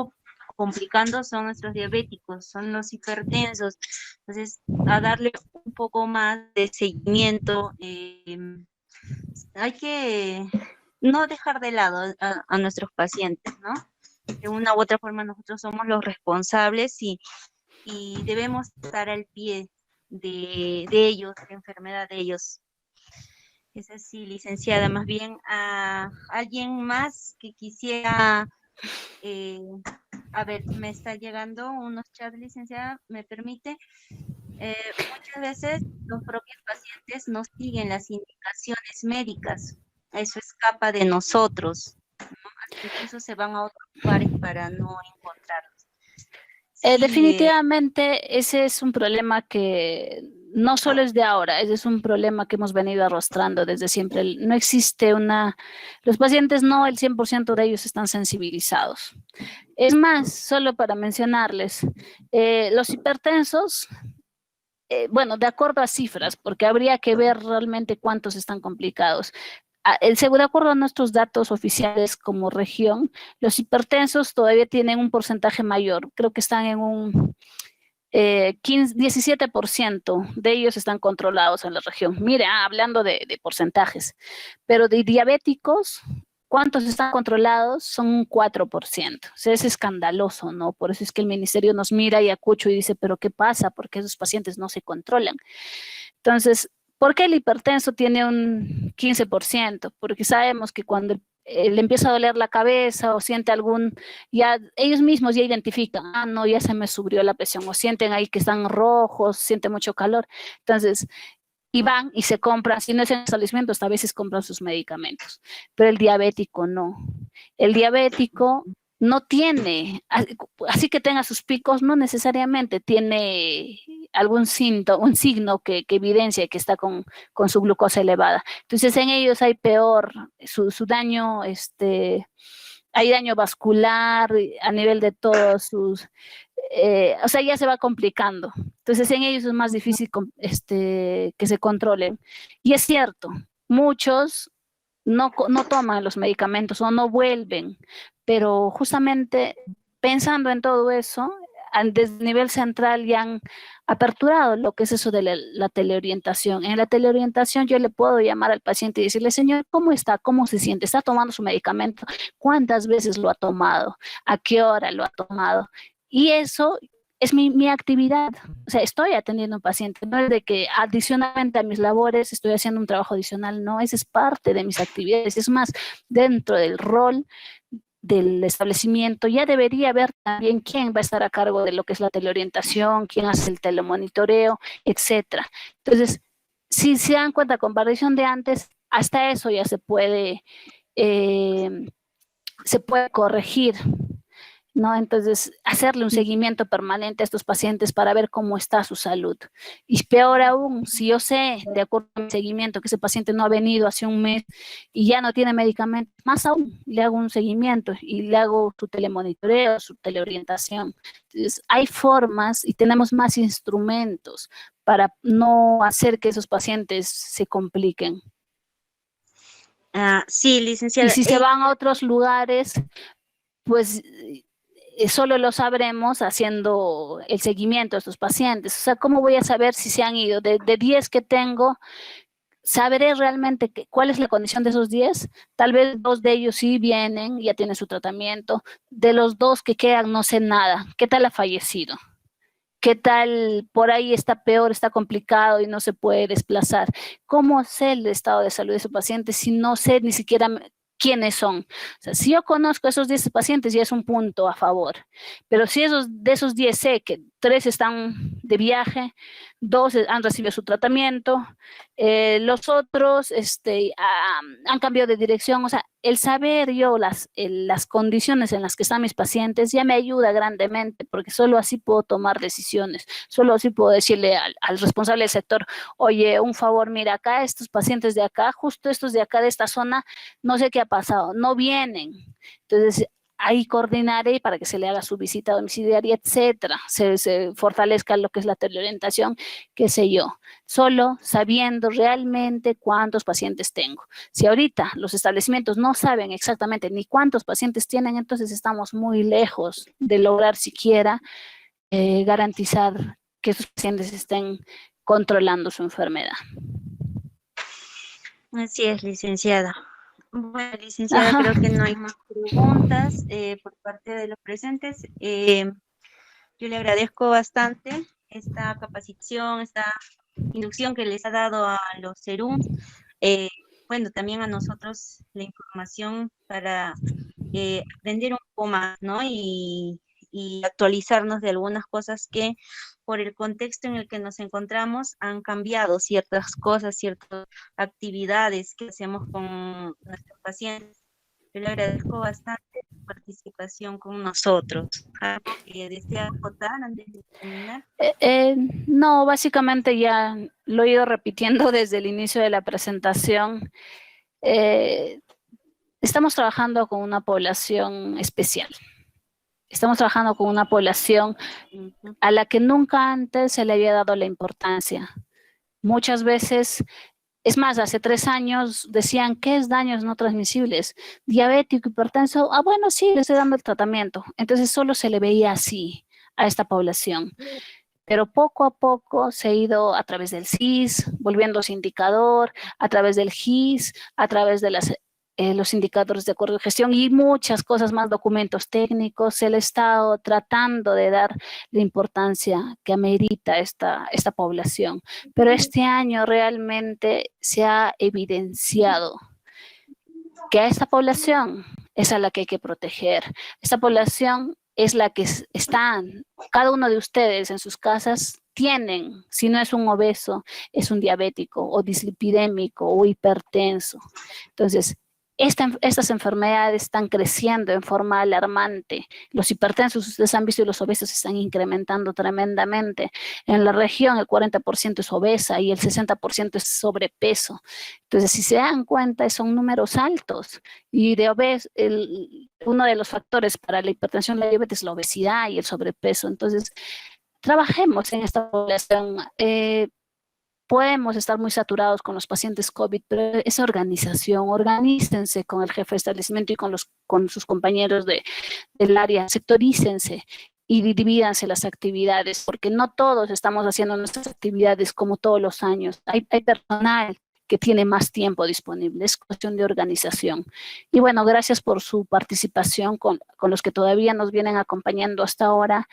Speaker 2: complicando son nuestros diabéticos, son los hipertensos. Entonces, a darle un poco más de seguimiento, hay que no dejar de lado a nuestros pacientes, ¿no? De una u otra forma nosotros somos los responsables y debemos estar al pie de ellos, de la enfermedad de ellos. Es así, licenciada. Más bien a alguien más que quisiera, a ver, me está llegando unos chats, licenciada, ¿me permite? Muchas veces los propios pacientes no siguen las indicaciones médicas. Eso escapa de nosotros, ¿no? Incluso se van a otros lugares para no encontrarlos. Sí,
Speaker 1: Definitivamente ese es un problema que no solo es de ahora, ese es un problema que hemos venido arrastrando desde siempre. No existe los pacientes no, el 100% de ellos están sensibilizados. Es más, solo para mencionarles, los hipertensos, bueno, de acuerdo a cifras, porque habría que ver realmente cuántos están complicados. De acuerdo a nuestros datos oficiales como región, los hipertensos todavía tienen un porcentaje mayor, creo que están en un 17% de ellos están controlados en la región. Mira, hablando de porcentajes, pero de diabéticos, ¿cuántos están controlados? Son un 4%. O sea, es escandaloso, ¿no? Por eso es que el ministerio nos mira y acucho y dice, pero ¿qué pasa? ¿Por qué esos pacientes no se controlan? Entonces, ¿por qué el hipertenso tiene un 15%? Porque sabemos que cuando le empieza a doler la cabeza o siente ya ellos mismos ya identifican, no, ya se me subió la presión, o sienten ahí que están rojos, siente mucho calor. Entonces, y van y se compran, si no es en establecimientos, a veces compran sus medicamentos, pero el diabético no. El diabético no tiene, así que tenga sus picos, no necesariamente tiene algún un signo que evidencia que está con su glucosa elevada. Entonces en ellos hay peor, su daño, hay daño vascular a nivel de todos o sea, ya se va complicando. Entonces en ellos es más difícil que se controlen. Y es cierto, muchos no toman los medicamentos o no vuelven, pero justamente pensando en todo eso, desde el nivel central ya han aperturado lo que es eso de la teleorientación. En la teleorientación yo le puedo llamar al paciente y decirle, señor, ¿cómo está? ¿Cómo se siente? ¿Está tomando su medicamento? ¿Cuántas veces lo ha tomado? ¿A qué hora lo ha tomado? Y eso es mi actividad. O sea, estoy atendiendo a un paciente, no es de que adicionalmente a mis labores estoy haciendo un trabajo adicional, no, esa es parte de mis actividades. Es más, dentro del rol del establecimiento ya debería haber también quién va a estar a cargo de lo que es la teleorientación, quién hace el telemonitoreo, etcétera. Entonces, si se dan cuenta, comparación de antes, hasta eso ya se puede corregir, ¿no? Entonces, hacerle un seguimiento permanente a estos pacientes para ver cómo está su salud. Y peor aún, si yo sé, de acuerdo a mi seguimiento, que ese paciente no ha venido hace un mes y ya no tiene medicamento, más aún, le hago un seguimiento y le hago su telemonitoreo, su teleorientación. Entonces, hay formas y tenemos más instrumentos para no hacer que esos pacientes se compliquen.
Speaker 2: sí,
Speaker 1: Y
Speaker 2: licenciada.
Speaker 1: si se van a otros lugares, pues solo lo sabremos haciendo el seguimiento de estos pacientes. O sea, ¿cómo voy a saber si se han ido? De 10 que tengo, ¿sabré realmente cuál es la condición de esos 10? Tal vez 2 de ellos sí vienen, ya tienen su tratamiento. De los 2 que quedan, no sé nada. ¿Qué tal ha fallecido? ¿Qué tal por ahí está peor, está complicado y no se puede desplazar? ¿Cómo sé el estado de salud de su paciente si no sé ni siquiera quiénes son? O sea, si yo conozco a esos 10 pacientes, ya es un punto a favor. Pero si de esos 10 sé que 3 están de viaje, 2 han recibido su tratamiento, los otros han cambiado de dirección. O sea, el saber yo las condiciones en las que están mis pacientes ya me ayuda grandemente, porque solo así puedo tomar decisiones, solo así puedo decirle al responsable del sector, oye, un favor, mira, acá estos pacientes de acá, justo estos de acá de esta zona, no sé qué ha pasado, no vienen. Entonces, ahí coordinaré para que se le haga su visita domiciliaria, etcétera, se fortalezca lo que es la teleorientación, qué sé yo, solo sabiendo realmente cuántos pacientes tengo. Si ahorita los establecimientos no saben exactamente ni cuántos pacientes tienen, entonces estamos muy lejos de lograr siquiera garantizar que esos pacientes estén controlando su enfermedad.
Speaker 2: Así es, licenciada. Bueno, licenciada,
Speaker 1: Ajá.
Speaker 2: creo que no hay más preguntas por parte de los presentes. Yo le agradezco bastante esta capacitación, esta inducción que les ha dado a los SERUM. Bueno, también a nosotros la información para aprender un poco más, ¿no? Y actualizarnos de algunas cosas que por el contexto en el que nos encontramos han cambiado ciertas cosas, ciertas actividades que hacemos con nuestros pacientes. Yo le agradezco bastante su participación con nosotros. ¿Algo que desea acotar antes de terminar?
Speaker 1: No, básicamente ya lo he ido repitiendo desde el inicio de la presentación. Estamos trabajando con una población especial. Estamos trabajando con una población a la que nunca antes se le había dado la importancia. Muchas veces, es más, hace 3 años decían, ¿qué es daños no transmisibles? Diabético, hipertenso, bueno, sí, le estoy dando el tratamiento. Entonces solo se le veía así a esta población. Pero poco a poco se ha ido a través del CIS, volviéndose indicador, a través del GIS, a través de los indicadores de acuerdo de gestión y muchas cosas más, documentos técnicos. Se le ha estado tratando de dar la importancia que amerita esta población. Pero este año realmente se ha evidenciado que a esta población es a la que hay que proteger. Esta población es la que están, cada uno de ustedes en sus casas tienen, si no es un obeso, es un diabético o dislipidémico o hipertenso. Entonces, estas enfermedades están creciendo en forma alarmante. Los hipertensos, ustedes han visto, y los obesos se están incrementando tremendamente. En la región el 40% es obesa y el 60% es sobrepeso. Entonces, si se dan cuenta, son números altos. Y de uno de los factores para la hipertensión y la diabetes es la obesidad y el sobrepeso. Entonces, trabajemos en esta población. Podemos estar muy saturados con los pacientes COVID, pero esa organización, organícense con el jefe de establecimiento y con sus compañeros del área, sectorícense y divídanse las actividades, porque no todos estamos haciendo nuestras actividades como todos los años. Hay personal que tiene más tiempo disponible, es cuestión de organización. Y bueno, gracias por su participación con los que todavía nos vienen acompañando hasta ahora,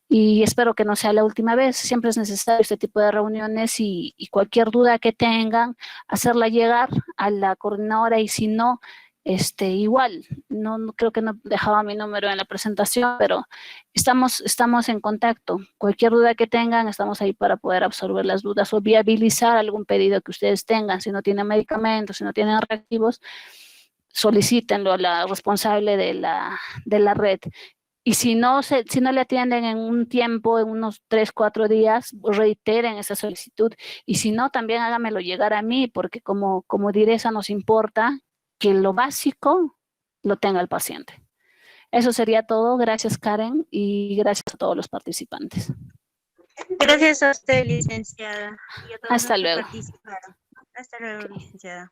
Speaker 1: y espero que no sea la última vez. Siempre es necesario este tipo de reuniones y cualquier duda que tengan, hacerla llegar a la coordinadora, y si no, igual, no creo que no dejaba mi número en la presentación, pero estamos en contacto. Cualquier duda que tengan, estamos ahí para poder absorber las dudas o viabilizar algún pedido que ustedes tengan. Si no tienen medicamentos, si no tienen reactivos, solicítenlo a la responsable de la red. Y si no le atienden en un tiempo, en unos 3, 4 días, reiteren esa solicitud. Y si no, también hágamelo llegar a mí, porque como Diresa nos importa que lo básico lo tenga el paciente. Eso sería todo. Gracias, Karen, y gracias a todos los participantes.
Speaker 2: Gracias a usted, licenciada, y a todos
Speaker 1: Hasta
Speaker 2: los que
Speaker 1: luego.
Speaker 2: participaron. Hasta luego, licenciada.